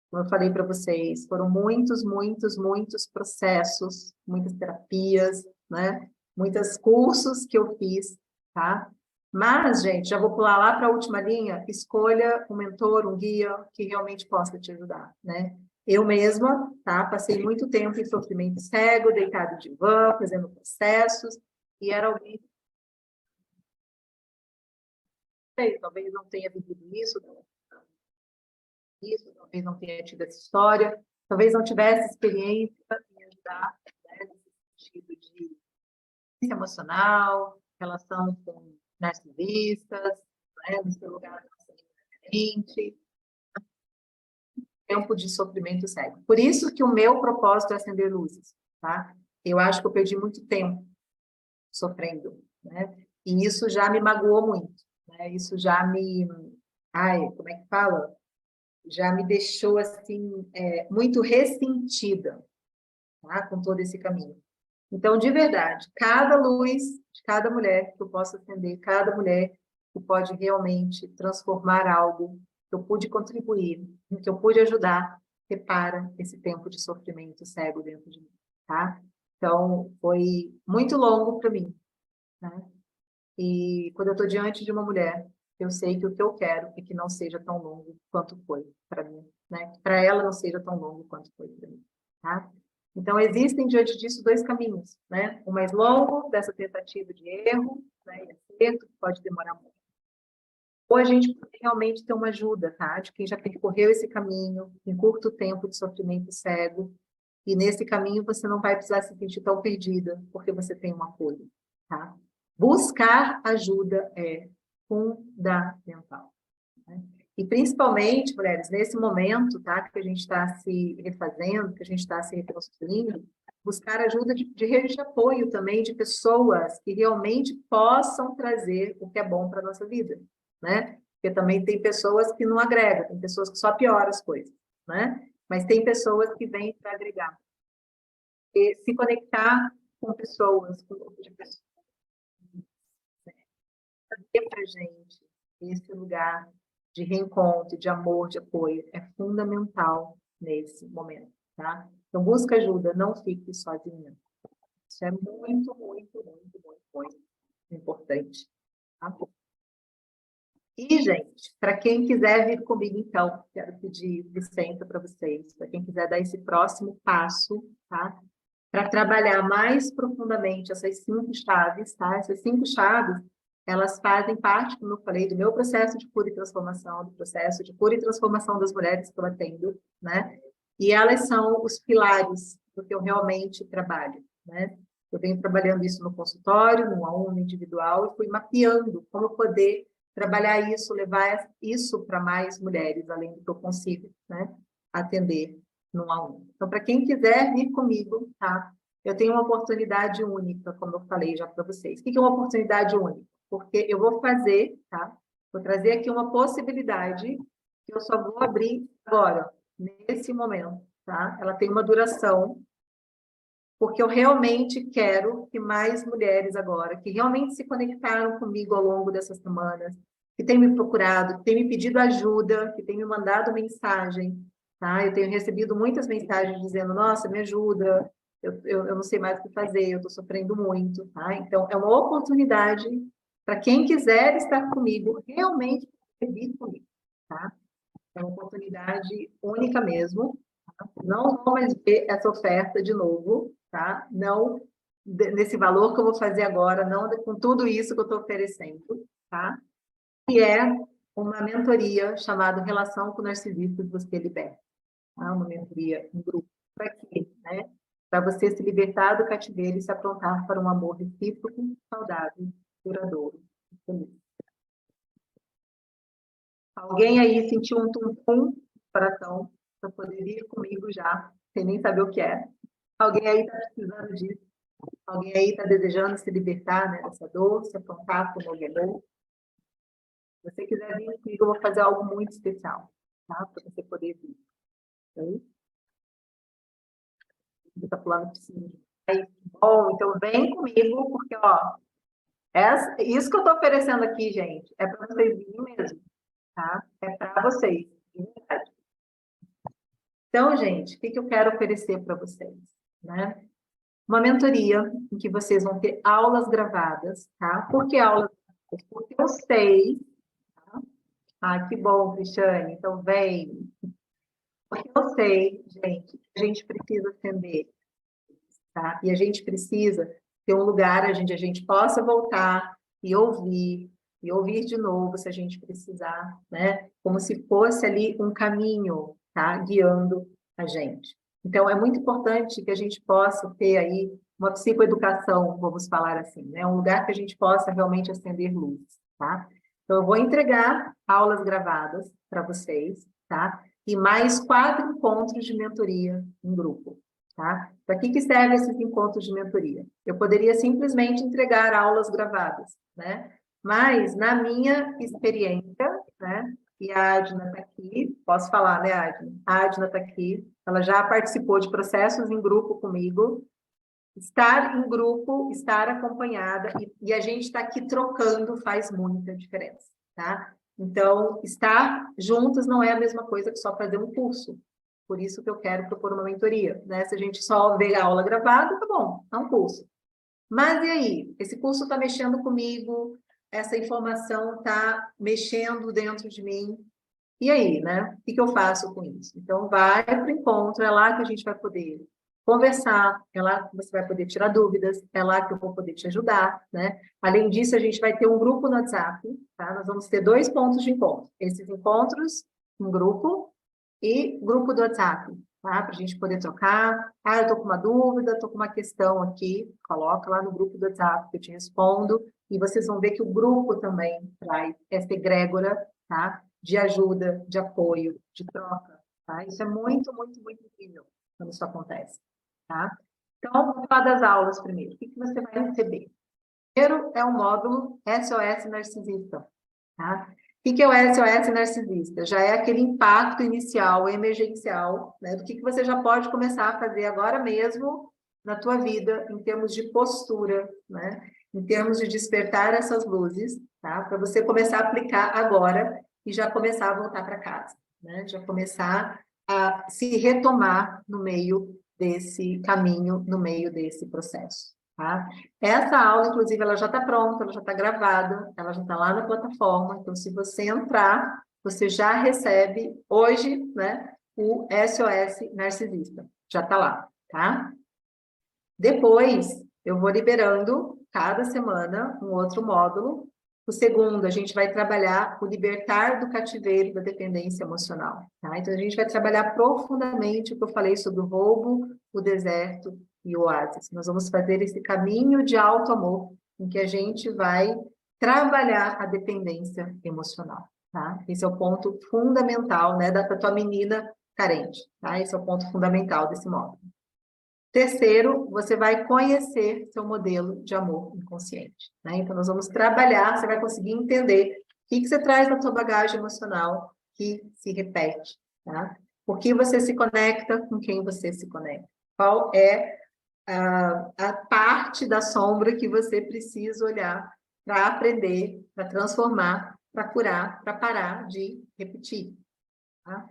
Speaker 1: Como eu falei para vocês, foram muitos, muitos, muitos processos, muitas terapias, né? Muitos cursos que eu fiz, tá? Mas, gente, já vou pular lá para a última linha, escolha um mentor, um guia que realmente possa te ajudar, né? Eu mesma, tá? Passei muito tempo em sofrimento cego, deitado de divã, fazendo processos, e era alguém talvez não tenha vivido isso, talvez não tenha tido essa história, talvez não tivesse experiência em ajudar, né, nesse sentido de inteligência emocional, relação com narcisistas, né, no seu lugar diferente, tempo de sofrimento cego. Por isso que o meu propósito é acender luzes, tá? Eu acho que eu perdi muito tempo sofrendo, né? E isso já me magoou muito, né? Isso já me... Ai, como é que fala? Já me deixou, assim, muito ressentida, tá? Com todo esse caminho. Então, de verdade, cada luz de cada mulher que eu posso acender, cada mulher que pode realmente transformar algo, que eu pude contribuir, que eu pude ajudar, repara esse tempo de sofrimento cego dentro de mim, tá? Então, foi muito longo para mim, né? E quando eu estou diante de uma mulher, eu sei que o que eu quero é que não seja tão longo quanto foi para mim, né? Para ela não seja tão longo quanto foi para mim, tá? Então, existem diante disso dois caminhos, né? O mais longo, dessa tentativa de erro, né? E acerto, que pode demorar muito. Ou a gente pode realmente ter uma ajuda, tá? De quem já percorreu esse caminho, em curto tempo de sofrimento cego, e nesse caminho você não vai precisar se sentir tão perdida, porque você tem um apoio, tá? Buscar ajuda é fundamental, né? E principalmente, mulheres, nesse momento, tá, que a gente está se refazendo, que a gente está se reconstruindo, buscar ajuda de rede de apoio também, de pessoas que realmente possam trazer o que é bom para a nossa vida, né? Porque também tem pessoas que não agregam, tem pessoas que só pioram as coisas, né? Mas tem pessoas que vêm para agregar. E se conectar com pessoas, com um grupo de pessoas, trazer para a gente esse lugar de reencontro, de amor, de apoio, é fundamental nesse momento, tá? Então, busca ajuda, não fique sozinha. Isso é muito, muito, muito, muito, muito importante, tá? E, gente, para quem quiser vir comigo, então, quero pedir licença para vocês, para quem quiser dar esse próximo passo, tá? Para trabalhar mais profundamente essas 5 chaves, tá? Essas 5 chaves, elas fazem parte, como eu falei, do meu processo de cura e transformação, do processo de cura e transformação das mulheres que eu atendo, né? E elas são os pilares do que eu realmente trabalho, né? Eu venho trabalhando isso no consultório, no A1, no individual, e fui mapeando como poder trabalhar isso, levar isso para mais mulheres, além do que eu consigo, né? Atender no A1. Então, para quem quiser vir comigo, tá? Eu tenho uma oportunidade única, como eu falei já para vocês. O que é uma oportunidade única? Porque eu vou fazer, tá? Vou trazer aqui uma possibilidade que eu só vou abrir agora, nesse momento, tá? Ela tem uma duração, porque eu realmente quero que mais mulheres agora, que realmente se conectaram comigo ao longo dessas semanas, que têm me procurado, que têm me pedido ajuda, que têm me mandado mensagem, tá? Eu tenho recebido muitas mensagens dizendo, nossa, me ajuda, eu não sei mais o que fazer, eu estou sofrendo muito, tá? Então, é uma oportunidade para quem quiser estar comigo, realmente vir comigo, tá? É uma oportunidade única mesmo. Não vou mais ver essa oferta de novo, tá? Não nesse valor que eu vou fazer agora, não com tudo isso que eu estou oferecendo, tá? Que é uma mentoria chamada Relação com Narcisistas Você Liberta. Tá? Uma mentoria em grupo. Para quê? Né? Para você se libertar do cativeiro e se aprontar para um amor recíproco, saudável, duradouro e feliz. Alguém aí sentiu um tum-tum no coração para poder vir comigo já, sem nem saber o que é? Alguém aí está precisando disso? Alguém aí está desejando se libertar, né, dessa dor, se afrontar com o novo amor? Se você quiser vir comigo, eu vou fazer algo muito especial, tá? Para você poder vir. Okay? Você está pulando piscina. Bom, então vem comigo, porque, ó, isso que eu estou oferecendo aqui, gente, é para vocês virem mesmo, tá? É para vocês, de verdade. Então, gente, o que eu quero oferecer para vocês, né? Uma mentoria em que vocês vão ter aulas gravadas, tá? Por que aulas gravadas? Porque eu sei... Tá? Ah, que bom, Cristiane, então vem. Porque eu sei, gente, que a gente precisa atender, tá? E a gente precisa ter um lugar onde a gente possa voltar e ouvir de novo se a gente precisar, né? Como se fosse ali um caminho, tá? Guiando a gente. Então, é muito importante que a gente possa ter aí uma psicoeducação, vamos falar assim, né? Um lugar que a gente possa realmente acender luz, tá? Então, eu vou entregar aulas gravadas para vocês, tá? E mais 4 encontros de mentoria em grupo, tá? Para que servem esses encontros de mentoria? Eu poderia simplesmente entregar aulas gravadas, né? Mas, na minha experiência, né? E a Adna está aqui, posso falar, né, Adna? A Adna está aqui, ela já participou de processos em grupo comigo. Estar em grupo, estar acompanhada, e a gente está aqui trocando faz muita diferença, tá? Então, estar juntos não é a mesma coisa que só fazer um curso. Por isso que eu quero propor uma mentoria, né? Se a gente só vê a aula gravada, tá bom, é um curso. Mas e aí? Esse curso está mexendo comigo, essa informação está mexendo dentro de mim. E aí, né? O que eu faço com isso? Então, vai para o encontro, é lá que a gente vai poder conversar, é lá que você vai poder tirar dúvidas, é lá que eu vou poder te ajudar, né? Além disso, a gente vai ter um grupo no WhatsApp, tá? Nós vamos ter 2 pontos de encontro. Esses encontros em grupo e grupo do WhatsApp, tá? Para a gente poder trocar. Ah, eu estou com uma dúvida, estou com uma questão aqui, coloca lá no grupo do WhatsApp que eu te respondo. E vocês vão ver que o grupo também traz essa egrégora, tá? De ajuda, de apoio, de troca, tá? Isso é muito, muito, muito incrível quando isso acontece, tá? Então, vamos falar das aulas primeiro. O que você vai receber? Primeiro é o módulo SOS Narcisista, tá? O que é o SOS Narcisista? Já é aquele impacto inicial, emergencial, né? Do que você já pode começar a fazer agora mesmo na tua vida, em termos de postura, né? Em termos de despertar essas luzes, tá? Para você começar a aplicar agora e já começar a voltar para casa, né? Já começar a se retomar no meio desse caminho, no meio desse processo, tá? Essa aula, inclusive, ela já está pronta, ela já está gravada, ela já está lá na plataforma, então se você entrar, você já recebe hoje, né, o SOS Narcisista, já está lá, tá? Depois, eu vou liberando, cada semana, um outro módulo. O segundo, a gente vai trabalhar o libertar do cativeiro da dependência emocional, tá? Então, a gente vai trabalhar profundamente o que eu falei sobre o roubo, o deserto e o oásis. Nós vamos fazer esse caminho de auto-amor, em que a gente vai trabalhar a dependência emocional, tá? Esse é o ponto fundamental, né, da tua menina carente, tá? Esse é o ponto fundamental desse módulo. Terceiro, você vai conhecer seu modelo de amor inconsciente, né? Então, nós vamos trabalhar, você vai conseguir entender o que você traz na sua bagagem emocional que se repete, tá? Por que você se conecta com quem você se conecta? Qual é a parte da sombra que você precisa olhar para aprender, para transformar, para curar, para parar de repetir, tá?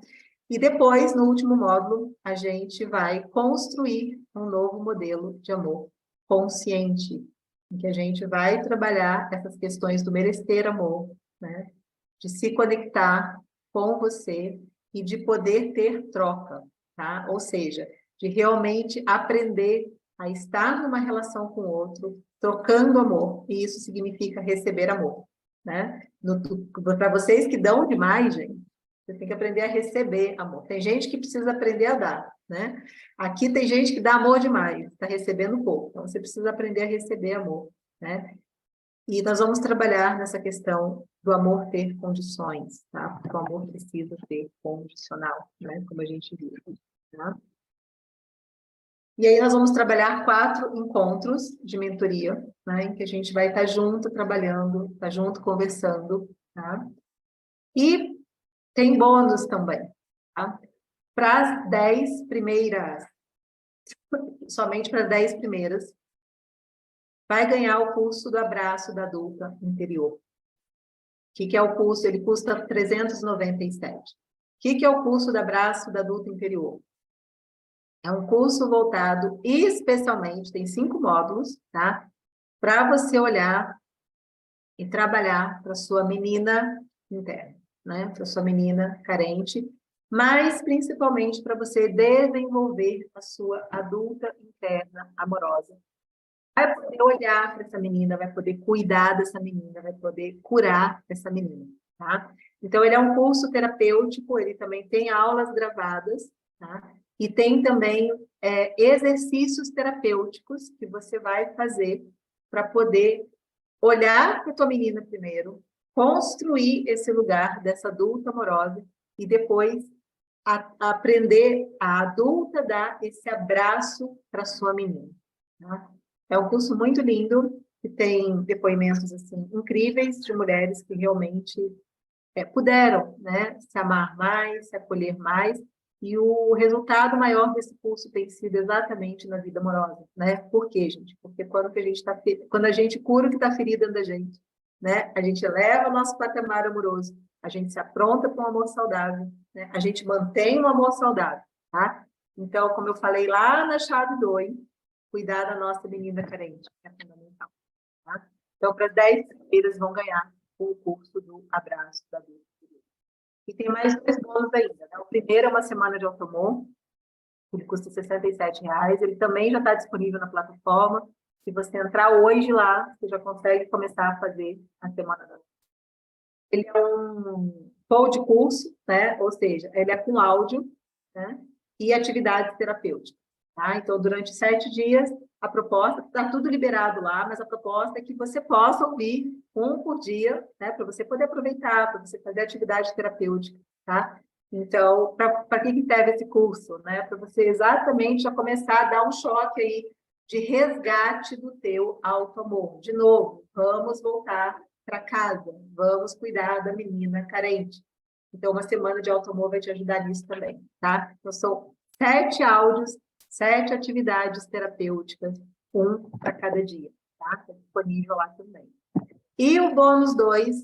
Speaker 1: E depois, no último módulo, a gente vai construir um novo modelo de amor consciente, em que a gente vai trabalhar essas questões do merecer amor, né? De se conectar com você e de poder ter troca, tá? Ou seja, de realmente aprender a estar numa relação com o outro, trocando amor, e isso significa receber amor, né? Para vocês que dão demais, gente, você tem que aprender a receber amor. Tem gente que precisa aprender a dar, né? Aqui tem gente que dá amor demais, está recebendo pouco. Então, você precisa aprender a receber amor, né? E nós vamos trabalhar nessa questão do amor ter condições, tá? Porque o amor precisa ser condicional, né? Como a gente viu, tá? E aí nós vamos trabalhar 4 encontros de mentoria, né? Em que a gente vai estar junto trabalhando, estar junto conversando, tá? E tem bônus também, tá? Para as 10 primeiras, somente para as 10 primeiras, vai ganhar o curso do abraço da adulta interior. O que é o curso? Ele custa R$ 397. O que é o curso do abraço da adulta interior? É um curso voltado especialmente, tem 5 módulos, tá? Para você olhar e trabalhar para sua menina interna, né? Para sua menina carente, mas principalmente para você desenvolver a sua adulta interna amorosa. Vai poder olhar para essa menina, vai poder cuidar dessa menina, vai poder curar essa menina, tá? Então, ele é um curso terapêutico, ele também tem aulas gravadas, tá? E tem também exercícios terapêuticos que você vai fazer para poder olhar para a tua menina primeiro, construir esse lugar dessa adulta amorosa e depois aprender a adulta dar esse abraço para sua menina. Tá? É um curso muito lindo, que tem depoimentos assim, incríveis de mulheres que realmente puderam, né, se amar mais, se acolher mais, e o resultado maior desse curso tem sido exatamente na vida amorosa, né? Por quê, gente? Porque quando a gente cura o que está ferido dentro da gente, né? A gente eleva o nosso patamar amoroso, a gente se apronta para um amor saudável, né? A gente mantém um amor saudável, tá? Então, como eu falei lá na chave 2, cuidar da nossa menina carente, é fundamental, tá? Então, para as 10 primeiras vão ganhar o curso do abraço da dor. E tem mais 2 bônus ainda, né? O primeiro é uma semana de automor, ele custa R$67, ele também já está disponível na plataforma. Se você entrar hoje lá, você já consegue começar a fazer a semana da dor. Ele é um de curso, né? Ou seja, ele é com áudio, né? E atividades terapêuticas. Tá? Então, durante 7 dias, a proposta, está tudo liberado lá, mas a proposta é que você possa ouvir um por dia, né? Para você poder aproveitar, para você fazer atividade terapêutica. Tá? Então, para que serve esse curso? Né? Para você exatamente já começar a dar um choque aí de resgate do teu auto-amor. De novo, vamos voltar para casa, vamos cuidar da menina carente. Então, uma semana de auto-amor vai te ajudar nisso também, tá? Então, são 7 áudios, 7 atividades terapêuticas, um para cada dia, tá? Está disponível lá também. E o bônus 2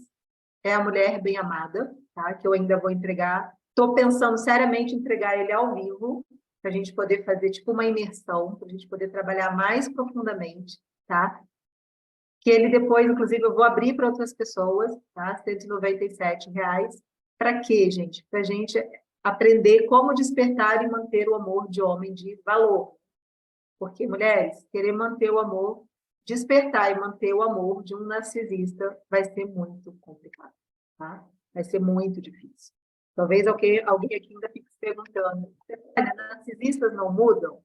Speaker 1: é a Mulher Bem Amada, tá? Que eu ainda vou entregar. Estou pensando seriamente em entregar ele ao vivo, para a gente poder fazer tipo uma imersão, para a gente poder trabalhar mais profundamente, tá? Que ele depois, inclusive, eu vou abrir para outras pessoas, tá? R$197. Para quê, gente? Para a gente aprender como despertar e manter o amor de homem de valor. Porque, mulheres, querer manter o amor, despertar e manter o amor de um narcisista vai ser muito complicado, tá? Vai ser muito difícil. Talvez alguém aqui ainda fique se perguntando, narcisistas não mudam?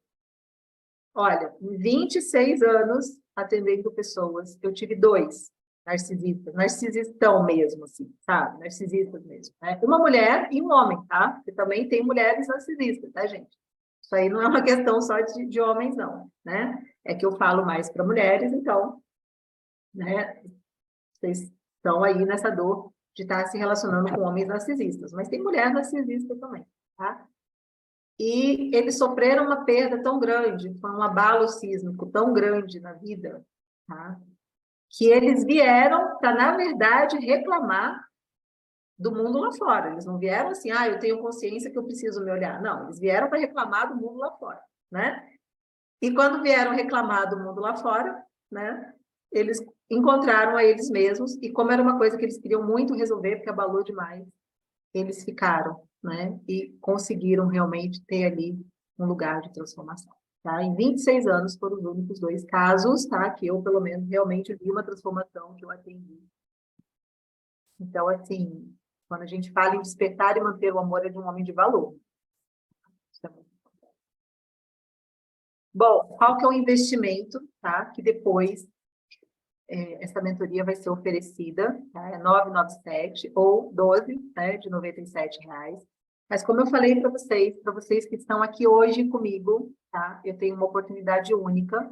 Speaker 1: Olha, em 26 anos atendendo pessoas, eu tive 2 narcisistas, narcisistão mesmo, assim, sabe? Narcisistas mesmo, né? Uma mulher e um homem, tá? Porque também tem mulheres narcisistas, tá, gente? Isso aí não é uma questão só de homens, não, né? É que eu falo mais para mulheres, então, né? Vocês estão aí nessa dor de estar se relacionando com homens narcisistas, mas tem mulher narcisista também, tá? E eles sofreram uma perda tão grande, foi um abalo sísmico tão grande na vida, tá? Que eles vieram para, na verdade, reclamar do mundo lá fora. Eles não vieram assim, eu tenho consciência que eu preciso me olhar. Não, eles vieram para reclamar do mundo lá fora, né? E quando vieram reclamar do mundo lá fora, né? Eles encontraram a eles mesmos, e como era uma coisa que eles queriam muito resolver, porque abalou demais, eles ficaram, né? E conseguiram realmente ter ali um lugar de transformação. Tá? Em 26 anos foram os únicos 2 casos, tá? Que eu, pelo menos, realmente vi uma transformação que eu atendi. Então, assim, quando a gente fala em despertar e manter o amor, é de um homem de valor. Isso é muito importante. Bom, qual que é o investimento, tá? Que depois essa mentoria vai ser oferecida, tá? É 997 ou 12, né, de R$97. Mas como eu falei para vocês que estão aqui hoje comigo, tá? Eu tenho uma oportunidade única.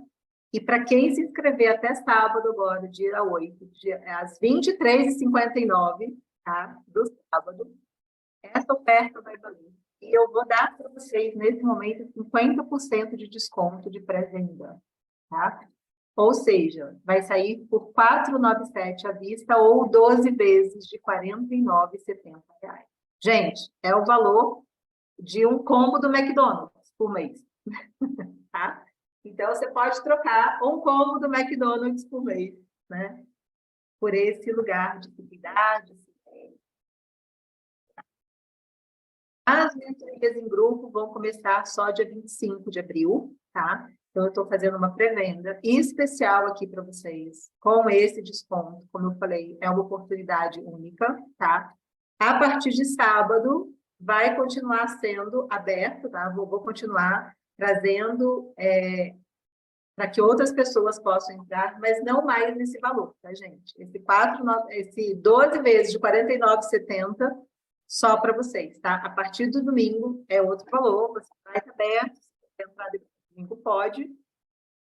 Speaker 1: E para quem se inscrever até sábado agora, dia 8, às 23h59, tá? Do sábado, essa oferta vai valer. E eu vou dar para vocês, nesse momento, 50% de desconto de pré-venda, tá? Ou seja, vai sair por R$497 à vista ou 12 vezes de R$49,70. Gente, é o valor de um combo do McDonald's por mês, tá? Então, você pode trocar um combo do McDonald's por mês, né? Por esse lugar de cuidado. As mentorias em grupo vão começar só dia 25 de abril, tá? Então, eu estou fazendo uma pré-venda especial aqui para vocês, com esse desconto. Como eu falei, é uma oportunidade única, tá? A partir de sábado, vai continuar sendo aberto, tá? Vou continuar trazendo para que outras pessoas possam entrar, mas não mais nesse valor, tá, gente? Esse 12 vezes de R$49,70 só para vocês, tá? A partir do domingo é outro valor, você vai estar aberto, se você entrar depois do domingo pode,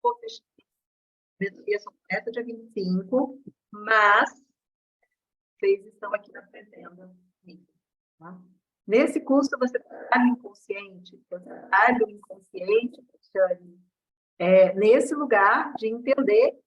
Speaker 1: vocês são começa dia 25, mas vocês estão aqui aprendendo isso, tá? Nesse curso, você trabalha o inconsciente, você trabalha o inconsciente, Cristiane, nesse lugar de entender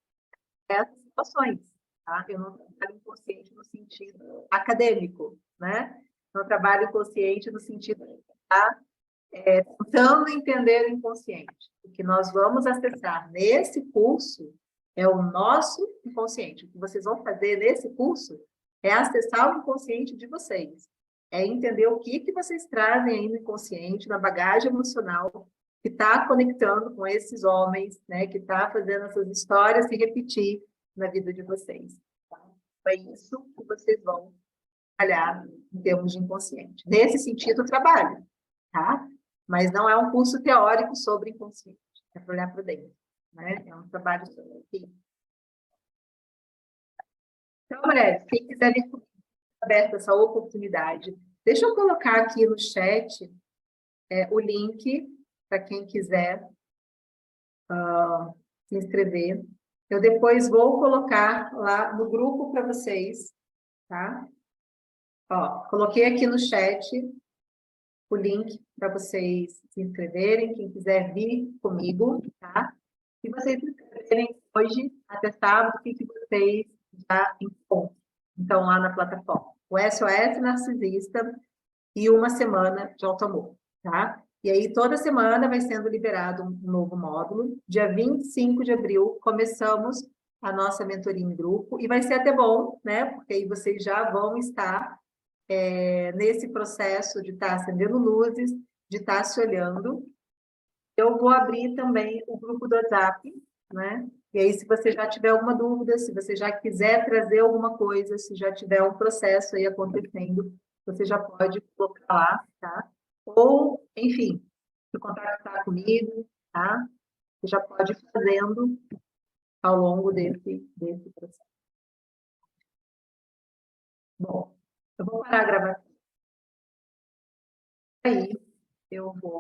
Speaker 1: essas situações, tá? Eu não trabalho inconsciente no sentido acadêmico, né? Não trabalho inconsciente no sentido de estar tentando entender o inconsciente. O que nós vamos acessar nesse curso é o nosso inconsciente. O que vocês vão fazer nesse curso é acessar o inconsciente de vocês. É entender o que vocês trazem aí no inconsciente, na bagagem emocional, que está conectando com esses homens, né? Que está fazendo essas histórias se repetir na vida de vocês. Tá? É isso que vocês vão trabalhar em termos de inconsciente. Nesse sentido, eu trabalho, tá? Mas não é um curso teórico sobre inconsciente, é para olhar para dentro, né? É um trabalho sobre aqui. Então, mulheres, quem quiser vir comigo, aberta essa oportunidade, deixa eu colocar aqui no chat o link para quem quiser se inscrever. Eu depois vou colocar lá no grupo para vocês, tá? Ó, coloquei aqui no chat o link para vocês se inscreverem, quem quiser vir comigo, tá? E vocês se inscreverem hoje, até sábado, o que vocês já encontram. Então, lá na plataforma. O SOS Narcisista e uma semana de automóvel, tá? E aí, toda semana vai sendo liberado um novo módulo. Dia 25 de abril, começamos a nossa mentoria em grupo. E vai ser até bom, né? Porque aí vocês já vão estar nesse processo de estar acendendo luzes, de estar se olhando. Eu vou abrir também o grupo do WhatsApp, né? E aí, se você já tiver alguma dúvida, se você já quiser trazer alguma coisa, se já tiver um processo aí acontecendo, você já pode colocar lá, tá? Ou, enfim, se contactar comigo, tá? Você já pode ir fazendo ao longo desse processo. Bom, eu vou parar a gravação. Aí, eu vou